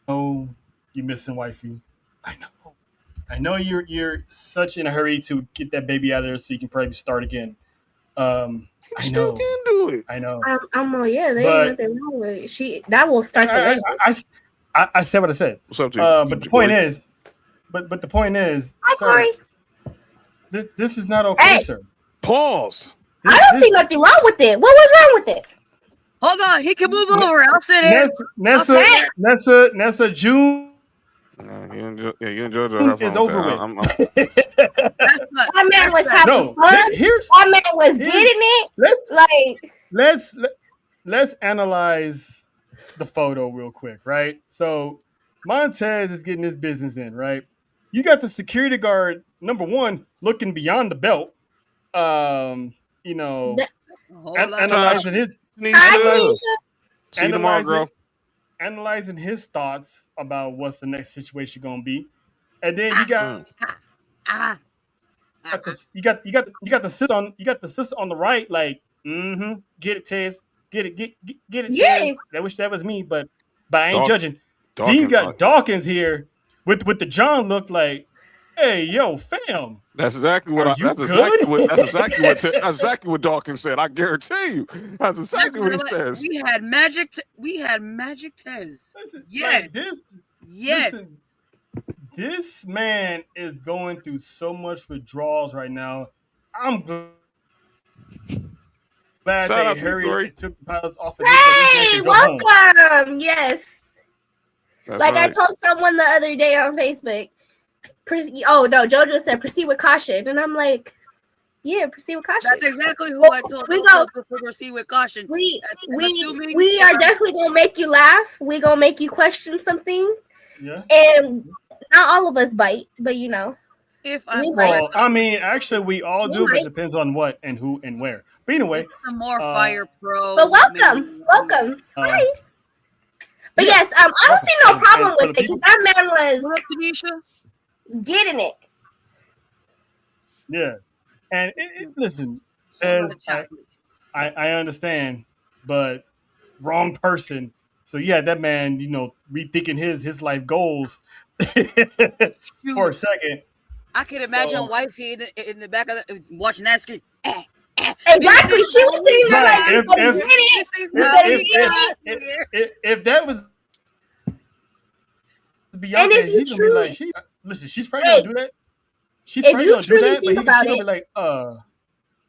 you're missing wifey. I know you're such in a hurry to get that baby out of there so you can probably start again. I Still know. can do it. I know. I'm yeah, there But- ain't nothing wrong with it. That will start the labor. I said what I said. What's up, G? But the point is, but the point is, Hi, sir, Corey. this is not okay, Hey. sir. Pause. I don't see nothing wrong with it. What was wrong with it? Hold on, he can move over. I'll sit in. Nessa, June You and JoJo is over with. That's not, My man was having No, fun. here's My man was getting it. let's analyze the photo real quick, right? So Montez is getting his business in, right? You got the security guard number one looking beyond the belt. You know, hold on. analyzing his Hi, Tanisha. See you tomorrow, girl. analyzing his thoughts about what's the next situation gonna be, and then you got you got the sister on the right, like get it, Tez, get it, Yeah. Tez. I wish that was me, but I ain't Dawkins- judging. Then you Dawkins got on- Dawkins here with the John look like, hey yo, fam. That's exactly what Are you that's exactly good? that's exactly what Dawkins said. I guarantee you. That's exactly what he says. We had magic. We had magic Tez. Listen, Yes. like this. Yes. Listen, this man is going through so much withdrawals right now. I'm glad Shout out they to you, Corey. hurried and took the pilots off of this so this man Hey, can go home. welcome. Yes. That's Like right. I told someone the other day on Facebook. Oh no, JoJo said proceed with caution, and I'm like, yeah, proceed with caution. That's exactly who I told. We go- to proceed with caution. we I'm assuming- we are definitely gonna make you laugh. We gonna make you question some things, Yeah. and not all of us bite, but you know, If I'm We right, Well, I mean, actually, we all do, but Right. it depends on what and who and where. But anyway, some more uh, fire pro. but welcome. Hi. But yes, I don't see no problem with it because that man was What up, Tanisha? getting it. yeah. And listen, So much as chocolate. I understand, but wrong person. So yeah, that man, rethinking his life goals for a second. I could imagine So- wifey in the back of watching that screen. Exactly. She was sitting there Right, like, if- "You gonna if- get it?" If that was Beyonce, And if you he's gonna be like, she's probably Hey, gonna do that. She's if probably you gonna do truly that, but think she's about gonna it- be like,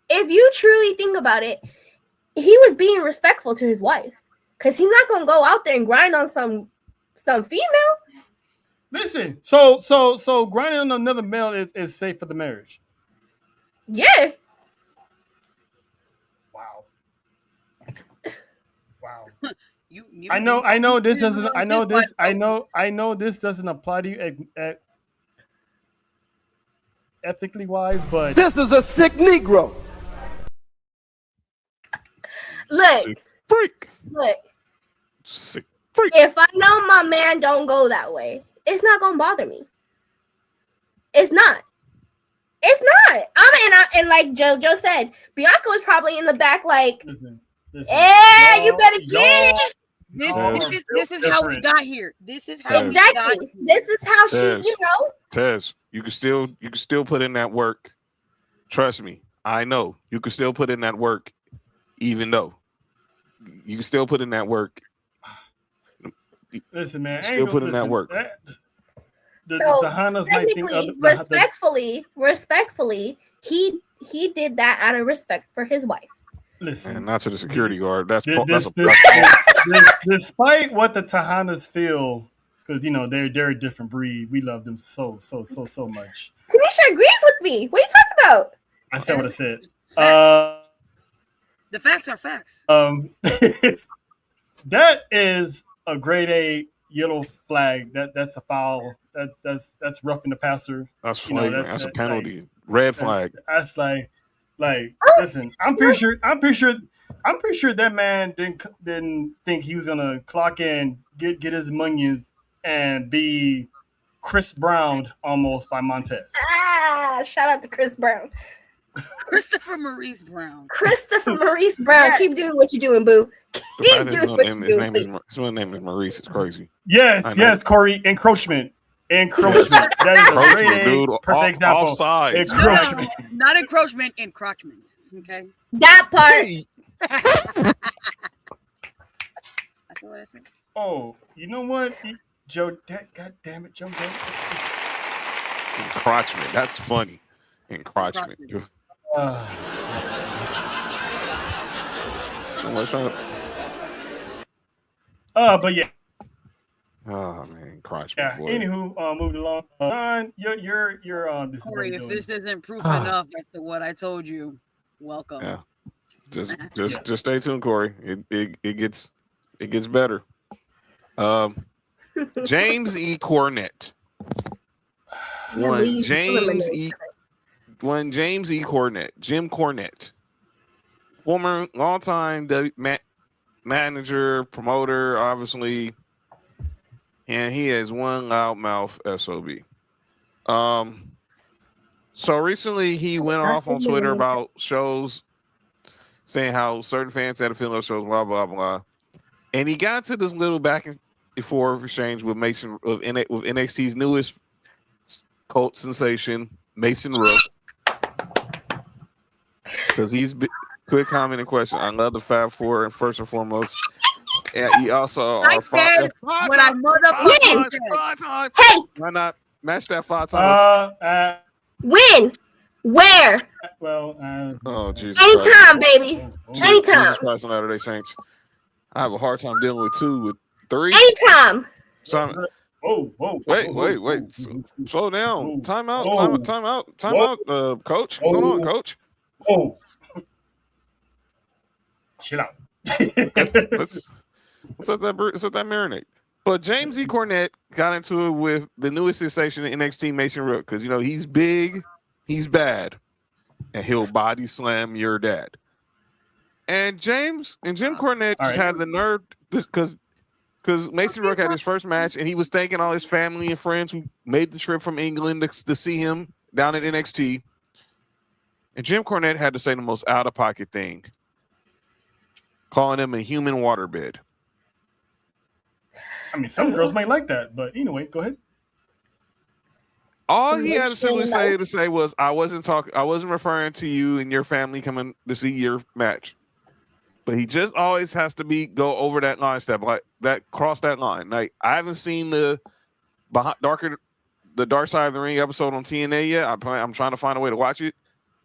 If you truly think about it, he was being respectful to his wife because he's not gonna go out there and grind on some female. listen. So grinding on another male is safe for the marriage. Yeah. Wow. Wow. You, I know this you doesn't. don't I know get this. my- I know this doesn't apply to you ethically wise, but This is a sick Negro. Look, Sick freak. look. Sick freak. If I know my man don't go that way, it's not gonna bother me. It's not. It's not. And like JoJo said, Bianca was probably in the back, like, listen. Listen, Yeah, you y'all- better get y'all- it. This is how we different. got here. This is how we got Exactly. here. This is how she, Yes. you know. Tez, you can still put in that work. Trust me, I know you can still put in that work, even though you can still put in that work. Listen, man. Still put in that listen, work. The So Tahanas might think technically, respectfully, he did that out of respect for his wife. listen, And not to the security guard. That's despite what the Tahanas feel, because they're a different breed. We love them so much. Tanisha agrees with me. What are you talking about? I said what I said. The facts are facts. That is a grade A yellow flag. That's a foul. That's roughing the passer. That's flagrant. That's a penalty. Red flag. That's like, listen. I'm pretty sure that man didn't think he was gonna clock in, get his munions, and be Chris Brown almost by Montez. Shout out to Chris Brown. Christopher Maurice Brown. Christopher Maurice Brown. Yes. Keep doing what you're doing, boo. Keep doing what you're His doing. name is Maurice. It's crazy. Yes, Corey. Encroachment. That is a great dude. perfect example. Offside. Encroachment. Not encroachment, encroachment. Okay. That part. Hey, That's what I said. Oh, you know what, Joe? God damn it, Joe. encroachment. That's funny. Encroachment. Someone's trying to. But yeah. Oh man, encroachment. Yeah. Boy. Anywho, moving along. You're this Corey, is if what this isn't proof enough as to what I told you, welcome. Yeah. Just stay tuned, Corey. It gets better. James E. Cornette. When James E. Cornette, Jim Cornette, former longtime manager, promoter, obviously, and he has one loudmouth SOB. So recently he went off on Twitter about shows, saying how certain fans had a feeling of shows, blah blah blah, and he got to this little back and forth exchange with with NXT's newest cult sensation, Mason Rook, because he's quick comment and question. I love the Fab Four, and first and foremost, and he also I said when I time. Hey, Why not match that 5 times? when? Where? Well, Oh Jesus! Anytime, baby. Anytime. Jesus Christ, on Latter-day Saints. I have a hard time dealing with 2, with 3. Anytime. Whoa. Wait. Slow down. Time out. Coach. Whoa. Hold on, coach. Oh. Chill out. Let's let that marinate. But James E. Cornette got into it with the newest sensation in NXT, Mason Rook, because he's big, he's bad, and he'll body slam your dad. And Jim Cornette just had the nerve, because Mason Rook had his first match, and he was thanking all his family and friends who made the trip from England to see him down at NXT. And Jim Cornette had to say the most out-of-pocket thing, calling him a human waterbed. I mean, some girls might like that, but anyway, go ahead. All he had to simply say was, I wasn't referring to you and your family coming to see your match. But he just always has to go over that line step, like that, cross that line. Like, I haven't seen the Dark Side of the Ring episode on TNA yet. I'm trying to find a way to watch it.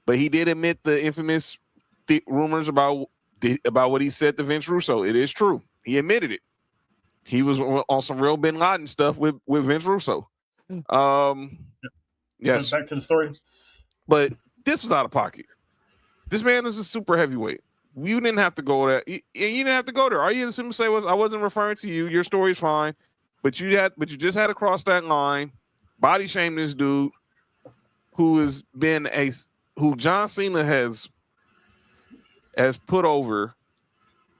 But he did admit the infamous rumors about what he said to Vince Russo. It is true. He admitted it. He was on some real Bin Laden stuff with Vince Russo. Yes. Back to the story. But this was out of pocket. This man is a super heavyweight. You didn't have to go there. You didn't have to go there. All you had to simply say was, I wasn't referring to you. Your story's fine. But you just had to cross that line, body shame this dude who John Cena has put over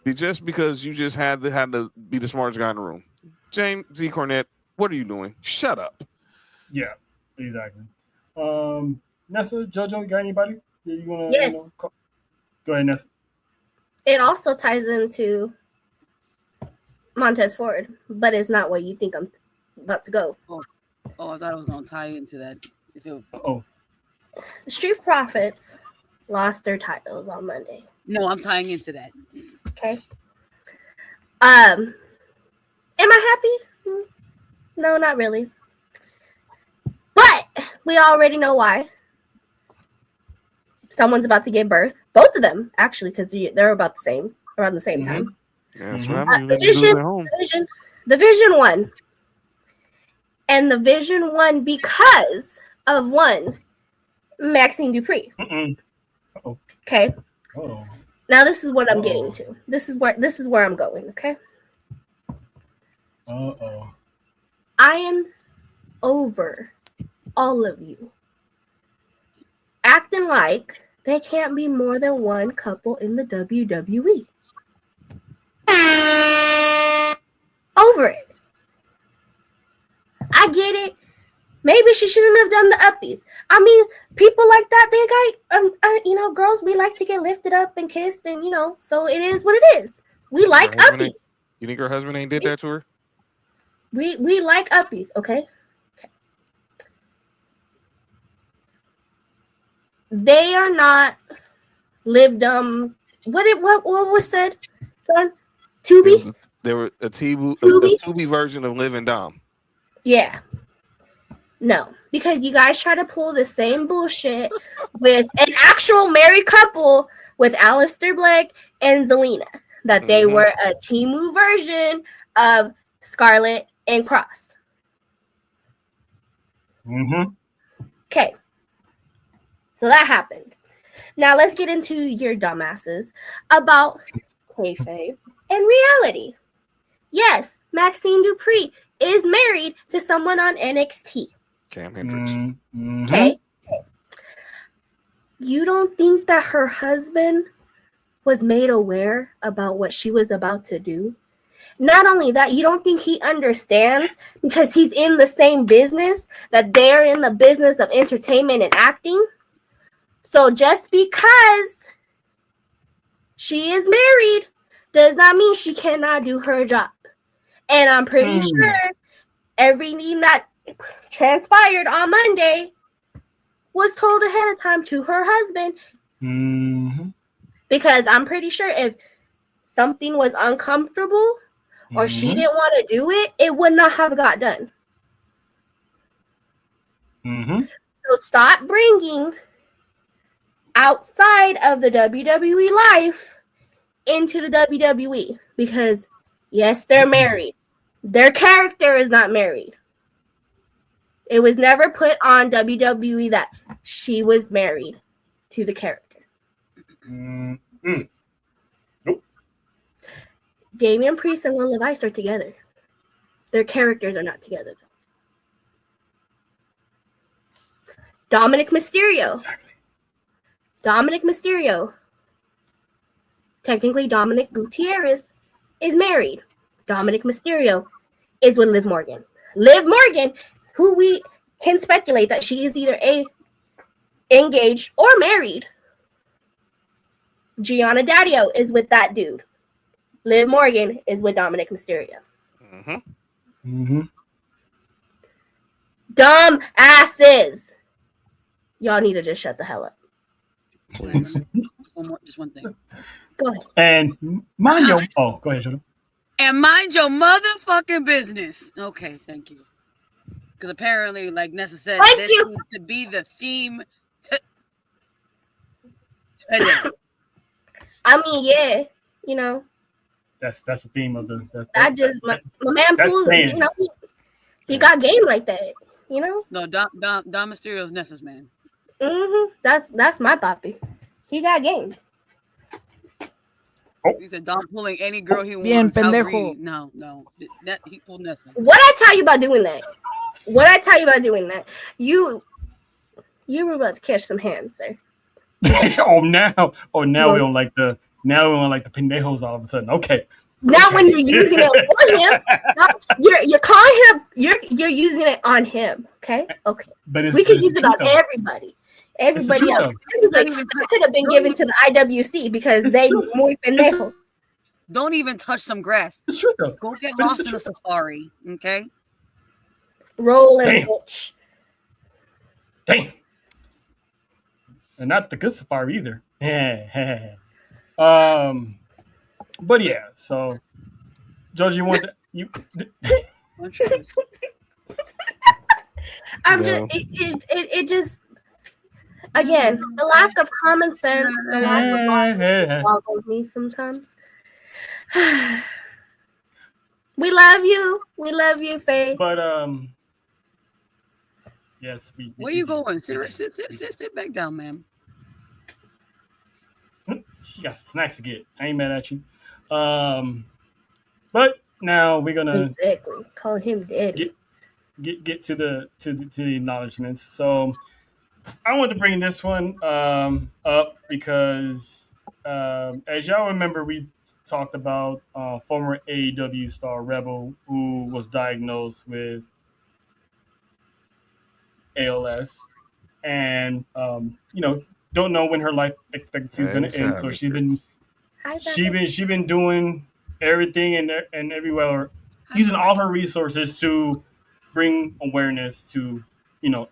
just because you just had to be the smartest guy in the room. James Z. Cornette, what are you doing? Shut up. Yeah, exactly. Nessa, JoJo, you got anybody? You wanna? Yes. Go ahead, Nessa. It also ties into Montez Ford, but it's not where you think I'm about to go. Oh, I thought it was gonna tie into that. Oh, The Street Profits lost their titles on Monday. No, I'm tying into that. Okay. Am I happy? No, not really. But we already know why. Someone's about to give birth. Both of them, actually, because they're about the same, around the same time. Yeah, that's what I mean. Division 1. And the Division 1 because of one, Maxine Dupree. Okay. Oh. Now this is what I'm getting to. This is where I'm going, okay? Uh-oh. I am over all of you acting like there can't be more than one couple in the WWE. Over it. I get it. Maybe she shouldn't have done the uppies. I mean, people like that, they got, girls, we like to get lifted up and kissed, and, so it is what it is. We like uppies. You think her husband ain't did that to her? We like uppies, okay? They are not lived what was said? Son? Tubi? There were a Tubi version of Living Dom. Yeah. No, because you guys try to pull the same bullshit with an actual married couple with Aleister Black and Zelina, that they were a Temu version of Scarlett and Cross. Okay. So that happened. Now let's get into your dumbasses about kayfabe and reality. Yes, Maxine Dupree is married to someone on NXT. Cam Hendricks. Okay. You don't think that her husband was made aware about what she was about to do? Not only that, you don't think he understands because he's in the same business, that they're in the business of entertainment and acting? So just because she is married does not mean she cannot do her job. And I'm pretty sure everything that transpired on Monday was told ahead of time to her husband. Because I'm pretty sure if something was uncomfortable or she didn't want to do it, it would not have got done. So stop bringing outside of the WWE life into the WWE, because yes, they're married. Their character is not married. It was never put on WWE that she was married to the character. Nope. Damian Priest and Lil Levice are together. Their characters are not together. Dominic Mysterio. Exactly. Dominic Mysterio. Technically, Dominic Gutierrez is married. Dominic Mysterio is with Liv Morgan. Liv Morgan, who we can speculate that she is either engaged or married. Gianna Daddio is with that dude. Liv Morgan is with Dominic Mysterio. Dumb asses. Y'all need to just shut the hell up. Please. Just one thing. Go ahead. And mind your... Oh, go ahead, Jordan. And mind your motherfucking business. Okay, thank you. Because apparently, like Nessa said, this needs to be the theme today. I mean, yeah, That's the theme of the. My man Pools, he got game like that, No, Dom Mysterio's Nessa's man. That's my papi. He got game. He said Dom pulling any girl he wants. No. He pulled Nessa. What I tell you about doing that? You were about to catch some hands, sir. now we don't like the pendejos all of a sudden. Okay. Now when you're using it on him, you're calling him. You're using it on him. Okay. But we can use it on everybody. Everybody truth, else, though. like, that could have been given to the IWC because It's they true. muy pendejo. Don't even touch some grass. It's true, though. Go get But it's lost the in a truth. safari, okay? Rolling Damn. bitch. Damn. And not the good safari either. But yeah, so George, you want you Don't you just- I'm No. just it just again the lack of common sense, the lack of logic boggles me sometimes. We love you, Faye. but yes, Where you going? Sit back down, ma'am. She got some snacks to get. I ain't mad at you. But now we're gonna Exactly, calling him daddy. get to the acknowledgments. So I want to bring this one up because as y'all remember, we talked about former AEW star Rebel who was diagnosed with ALS, and don't know when her life expectancy is going to end. So Hi, she been doing everything and everywhere, using all her resources to bring awareness to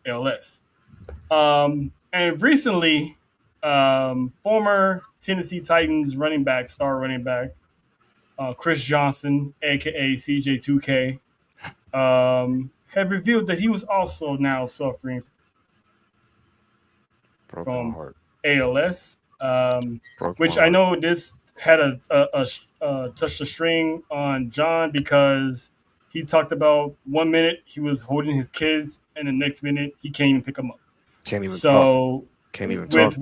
ALS. And recently, former Tennessee Titans star running back, Chris Johnson, aka CJ2K, had revealed that he was also now suffering Broken from heart. ALS, Broke which my I heart. know this had a touched a string on John because he talked about 1 minute he was holding his kids and the next minute he can't even pick them up. Can't even talk. So Can't even talk.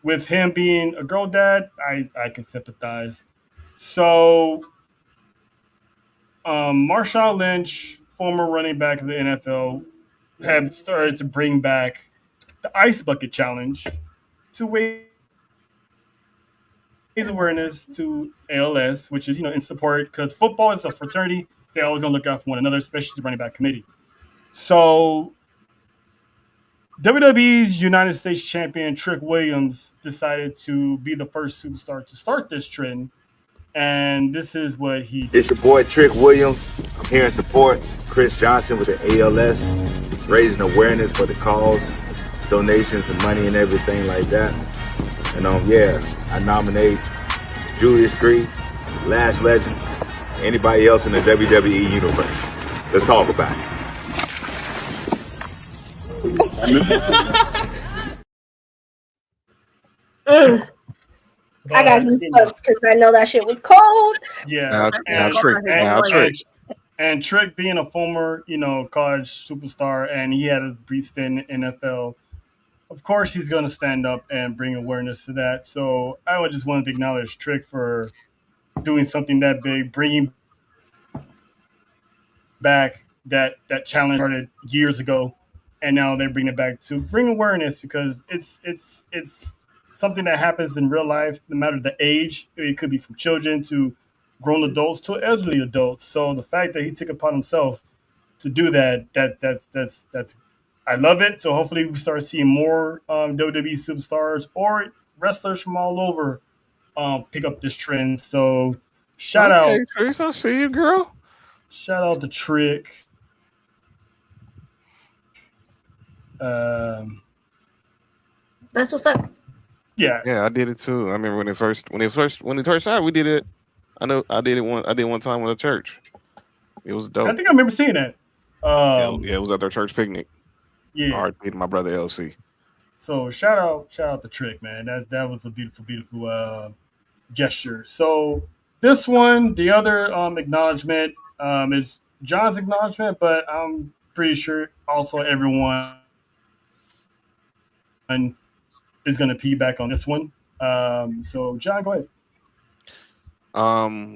with him being a girl dad, I can sympathize. So Marshawn Lynch, former running back of the NFL, had started to bring back the ice bucket challenge to raise awareness to ALS, which is in support because football is a fraternity. They're always going to look out for one another, especially the running back committee. So WWE's United States champion Trick Williams decided to be the first superstar to start this trend, and this is what he did. It's your boy Trick Williams. I'm here in support Chris Johnson with the ALS, raising awareness for the cause, donations and money and everything like that. And I nominate Julius Creed, Lash Legend, anybody else in the WWE universe. Let's talk about it. I got goosebumps because I know that shit was cold. Yeah, and Trick being a former, college superstar, and he had a brief stint in NFL. Of course, he's going to stand up and bring awareness to that. So I would just want to acknowledge Trick for doing something that big, bringing back that challenge started years ago, and now they're bringing it back to bring awareness because it's something that happens in real life, no matter the age. It could be from children to grown adults to elderly adults. So the fact that he took it upon himself to do that's I love it. So hopefully we start seeing more WWE superstars or wrestlers from all over pick up this trend. So shout out, Chris, I see you, girl. shout out to Trick. That's what's up. Yeah, I did it too. I remember when it first started, we did it. I know I did it one time with a church. It was dope. I think I remember seeing that. It was at their church picnic. Yeah. R.I.P. to my brother LC. So shout out to Trick, man. That was a beautiful gesture. So this one, the other acknowledgement is John's acknowledgement, but I'm pretty sure also everyone is going to piggyback on this one. So John, go ahead.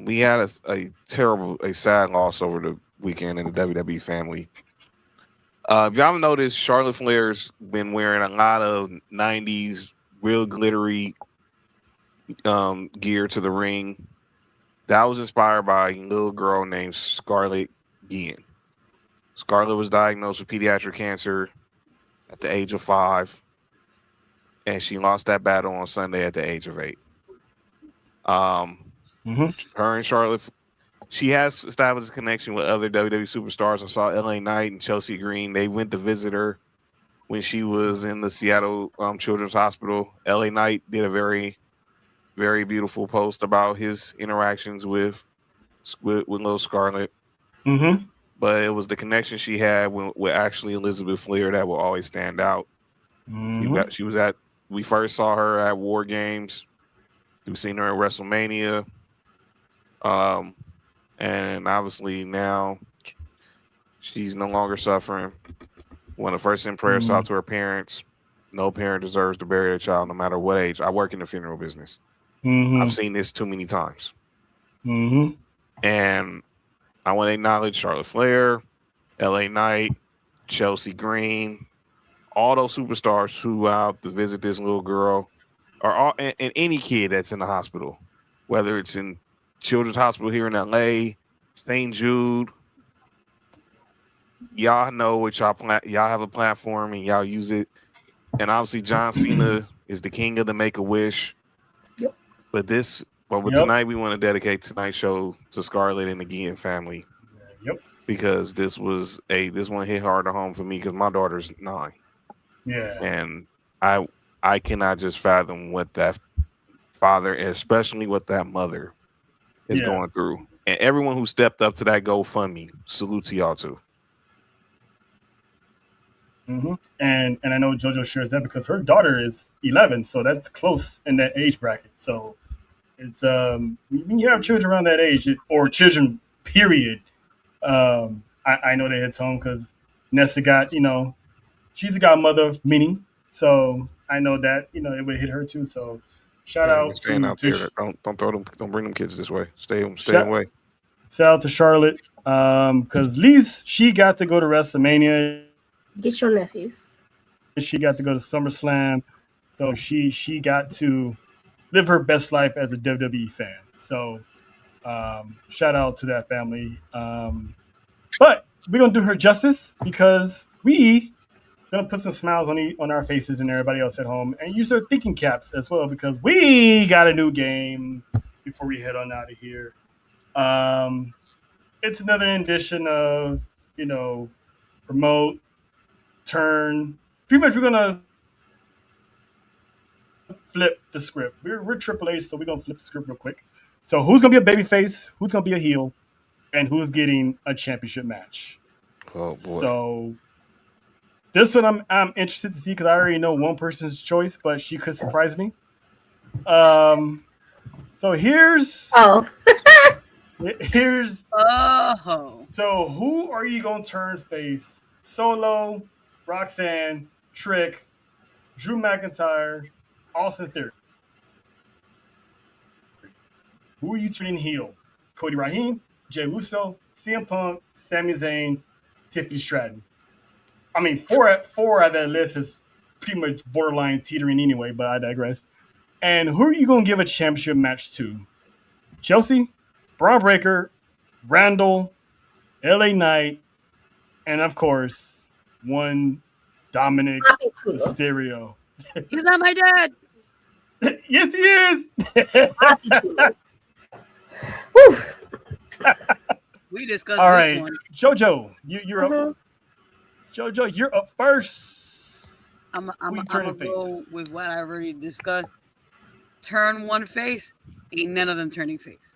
We had a sad loss over the weekend in the WWE family. If y'all noticed, Charlotte Flair's been wearing a lot of 90s real glittery gear to the ring. That was inspired by a little girl named Scarlett Guillen. Scarlett was diagnosed with pediatric cancer at the age of 5. and she lost that battle on Sunday at the age of 8. Her and Charlotte, she has established a connection with other WWE superstars. I saw LA Knight and Chelsea Green. They went to visit her when she was in the Seattle Children's Hospital. LA Knight did a very, very beautiful post about his interactions with little Scarlett. But it was the connection she had with actually Elizabeth Flair that will always stand out. We first saw her at War Games. We've seen her at WrestleMania. And obviously now she's no longer suffering. One of the first in prayers out to her parents. No parent deserves to bury their child no matter what age. I work in the funeral business. I've seen this too many times. And I want to acknowledge Charlotte Flair, LA Knight, Chelsea Green, all those superstars who out to visit this little girl, and any kid that's in the hospital, whether it's in Children's Hospital here in LA, St. Jude. Y'all know what y'all have a platform and y'all use it. And obviously John Cena is the king of the Make-A-Wish. Yep. But tonight we want to dedicate tonight's show to Scarlett and the Guillen family. Yep. Because this one hit hard to home for me because my daughter's 9. Yeah. And I cannot just fathom what that father, especially what that mother, is going through. And everyone who stepped up to that GoFundMe, salute to y'all too. And I know JoJo shares that because her daughter is 11, so that's close in that age bracket. So it's when you have children around that age, or children, period. I know that hits home because Nessa got, she's a godmother of many, so I know that it would hit her too. So shout out to out there. Don't bring them kids this way. Stay away. Shout out to Charlotte because at least she got to go to WrestleMania. Get your nephews. She got to go to SummerSlam, so she got to live her best life as a WWE fan. So shout out to that family. But we're gonna do her justice because we gonna put some smiles on our faces and everybody else at home, and use their thinking caps as well because we got a new game before we head on out of here. It's another edition of promote, turn. Pretty much we're gonna flip the script. We're Triple H, so we're gonna flip the script real quick. So who's gonna be a babyface? Who's gonna be a heel? And who's getting a championship match? Oh boy! So this one I'm interested to see because I already know one person's choice, but she could surprise me. So here's. So who are you gonna turn face? Solo, Roxanne, Trick, Drew McIntyre, Austin Theory. Who are you turning heel? Cody Raheem, Jey Uso, CM Punk, Sami Zayn, Tiffany Stratton. I mean, four out of that list is pretty much borderline teetering anyway, but I digress. And who are you going to give a championship match to? Chelsea, Braun Breaker, Randall, LA Knight, and of course, one Dominic Mysterio. He's not my dad. Yes, he is. We discussed All this right, one. JoJo, you're up. JoJo, you're up first. I'm gonna go with what I already discussed. Turn one face, ain't none of them turning face.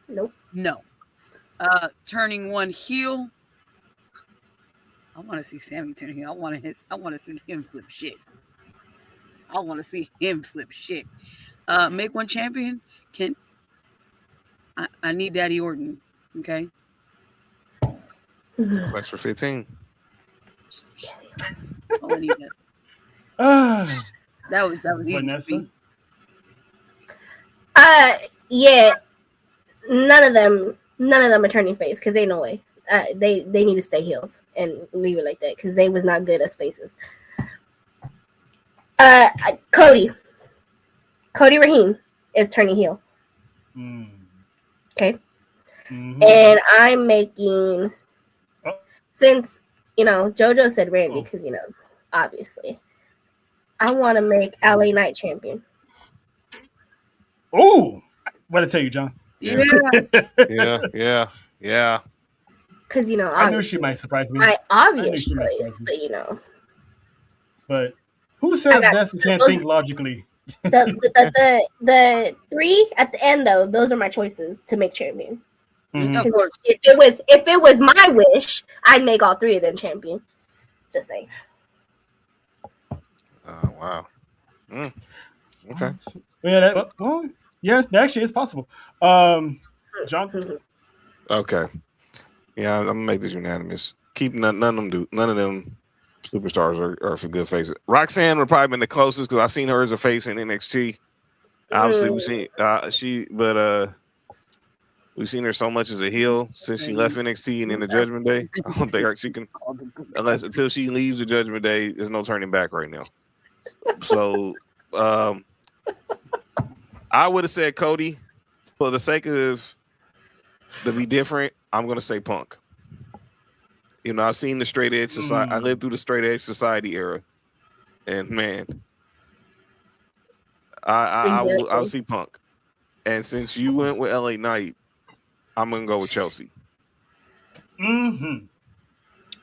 Nope. No. Turning one heel. I want to see Sammy turn heel. I want to see him flip shit. Make one champion. I need Daddy Orton. Okay. That's for 15. Oh, I need that. That was easy. Vanessa? Yeah. None of them are turning face because ain't no way. They need to stay heels and leave it like that because they was not good as faces. Cody Raheem is turning heel. Okay. And I'm making, since JoJo said Randy because obviously, I want to make LA Knight champion. Oh, what did I tell you, John? Yeah. Yeah. Because, you know, I knew she might surprise me. my obvious she might choice, surprise me. but, you know. But who says got- Destiny can't those- think logically? The 3 at the end, though, those are my choices to make champion. Mhm. Of course. If it was my wish, I'd make all 3 of them champion. Just saying. Wow. Okay. Yeah, yeah, that actually is possible. John? Okay. Yeah, I'm gonna make this unanimous. Keep none of them superstars are for good faces. Roxanne would probably been the closest because I've seen her as a face in NXT. Obviously, we've seen we've seen her so much as a heel since she left NXT and in the Judgment Day. I don't think she can until she leaves the Judgment Day. There's no turning back right now. So I would have said Cody for the sake of to be different. I'm gonna say Punk. You know, I've seen the straight edge society. I lived through the straight edge society era, and man, I'll see Punk. And since you went with LA Knight, I'm gonna go with Chelsea. Mm-hmm.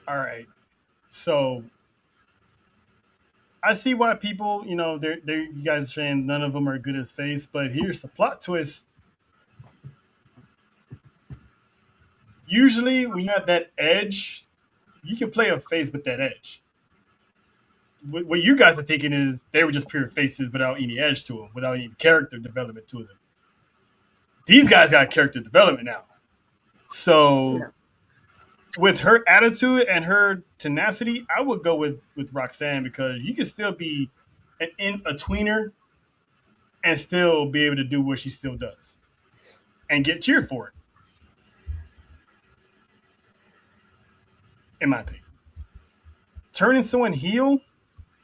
All right. So I see why people, you know, you guys are saying none of them are good as face, but here's the plot twist. Usually, when you have that edge, you can play a face with that edge. What you guys are thinking is they were just pure faces without any edge to them, without any character development to them. These guys got character development now. So, with her attitude and her tenacity, I would go with Roxanne because you can still be a tweener and still be able to do what she still does and get cheered for it. In my opinion. Turning someone heel,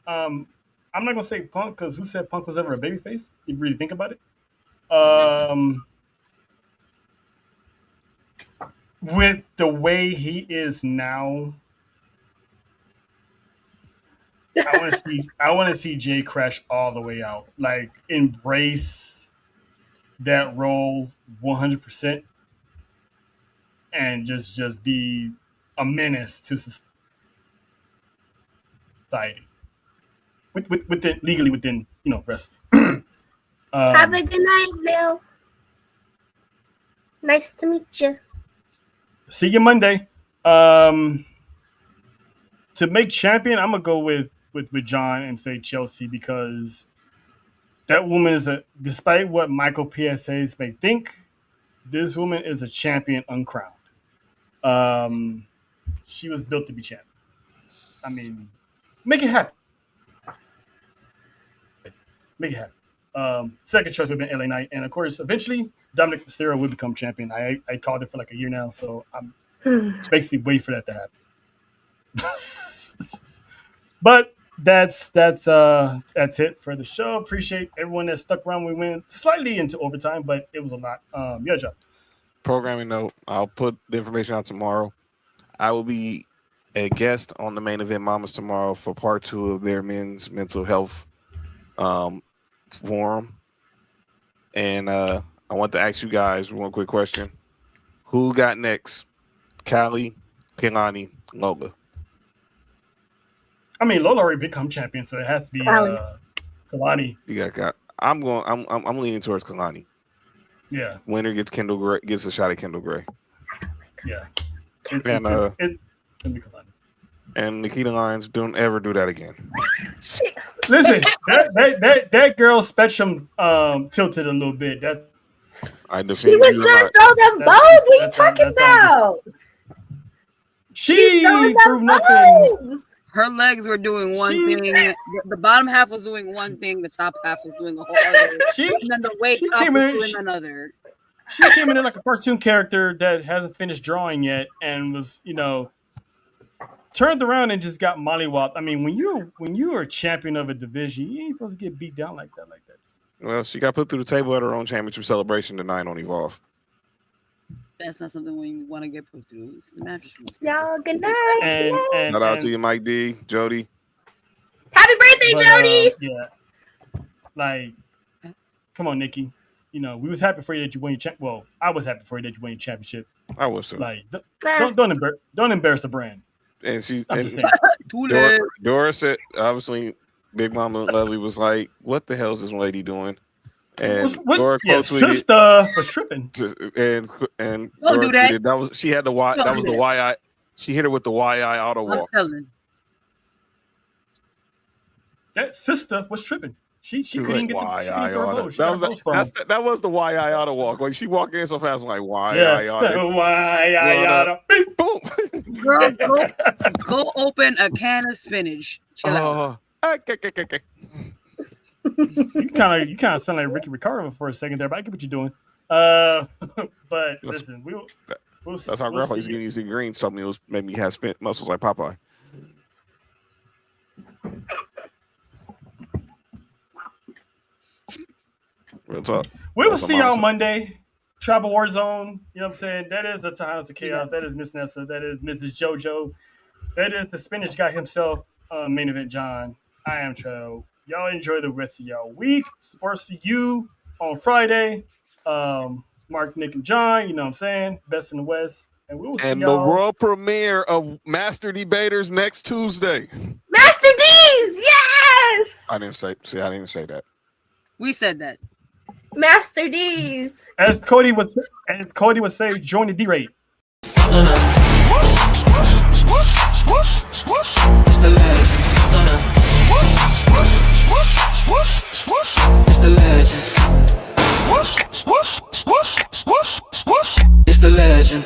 I'm not gonna say Punk because who said Punk was ever a babyface? If you really think about it. With the way he is now, I want to see Jay crash all the way out. Like embrace that role 100% and just be a menace to society. Within legally within, you know, wrestling. Have a good night, Bill. Nice to meet you. See you Monday. To make champion, I'm gonna go with John and say Chelsea because that woman is despite what Michael PSAs may think, this woman is a champion uncrowned. She was built to be champion. I mean, make it happen. Make it happen. Second choice would have been LA Knight, and of course, eventually Dominic Mysterio would become champion. I called it for like a year now, so I'm basically waiting for that to happen. But that's it for the show. Appreciate everyone that stuck around. We went slightly into overtime, but it was a lot. Yeah, John. Programming note: I'll put the information out tomorrow. I will be a guest on the Main Event Mamas tomorrow for part 2 of their men's mental health forum. And I want to ask you guys one quick question. Who got next? Callie, Kelani, Lola. I mean, Lola already become champion, so it has to be Kalani. You got. I'm leaning towards Kelani. Yeah. Winner gets a shot at Kendall Gray. Yeah. And Kalani. And Nikita Lyons, don't ever do that again. Listen, that girl's spectrum tilted a little bit. I defend She was trying to throw them bows. What are you talking about? She throwing threw them nothing. bows. Her legs were doing one thing. The bottom half was doing one thing. The top half was doing the whole other. And then the weight top was doing another. She came in like a cartoon character that hasn't finished drawing yet and was, you know, turned around and just got mollywopped. I mean, when you are a champion of a division, you ain't supposed to get beat down like that. Well, she got put through the table at her own championship celebration tonight on Evolve. That's not something when you want to get put through. It's the mattress. Y'all, good night. And shout out to you, Mike D, Jody. Happy birthday, Jody! Yeah. Like, come on, Nikki. You know, we was happy for you that you won your well, I was happy for you that you won your championship. I was too. Like, don't embarrass the brand. And she's I'm and just saying. Dora said, obviously, Big Mama Lovely was like, "What the hell is this lady doing?" And Dora sister was tripping. And Don't Dora do that. That was she had the Y. That was the YI. She hit her with the YI auto walk. I'm telling. That sister was tripping. She couldn't like, get the that was the YI auto walk. Like she walked in so fast, like YI auto. YI auto. Boom. Girl, go open a can of spinach. Chill out. You kind of sound like Ricky Ricardo for a second there, but I get what you're doing. But listen, that's how Grandpa used to get these greens. Told me it was made me have spent muscles like Popeye. Real talk. We will see y'all Monday. Tribal War Zone. You know what I'm saying? That is the Times of Chaos. That is Miss Nessa. That is Mrs. JoJo. That is the spinach guy himself. Main event John. I am Cho. Y'all enjoy the rest of y'all week. Sports for you on Friday. Mark, Nick, and John. You know what I'm saying? Best in the West. And we will see y'all. The world premiere of Master Debaters next Tuesday. Master D's, yes. I didn't say that. We said that. Master D's. As Cody would say, join the D-rate. It's the legend. It's the legend. It's the legend.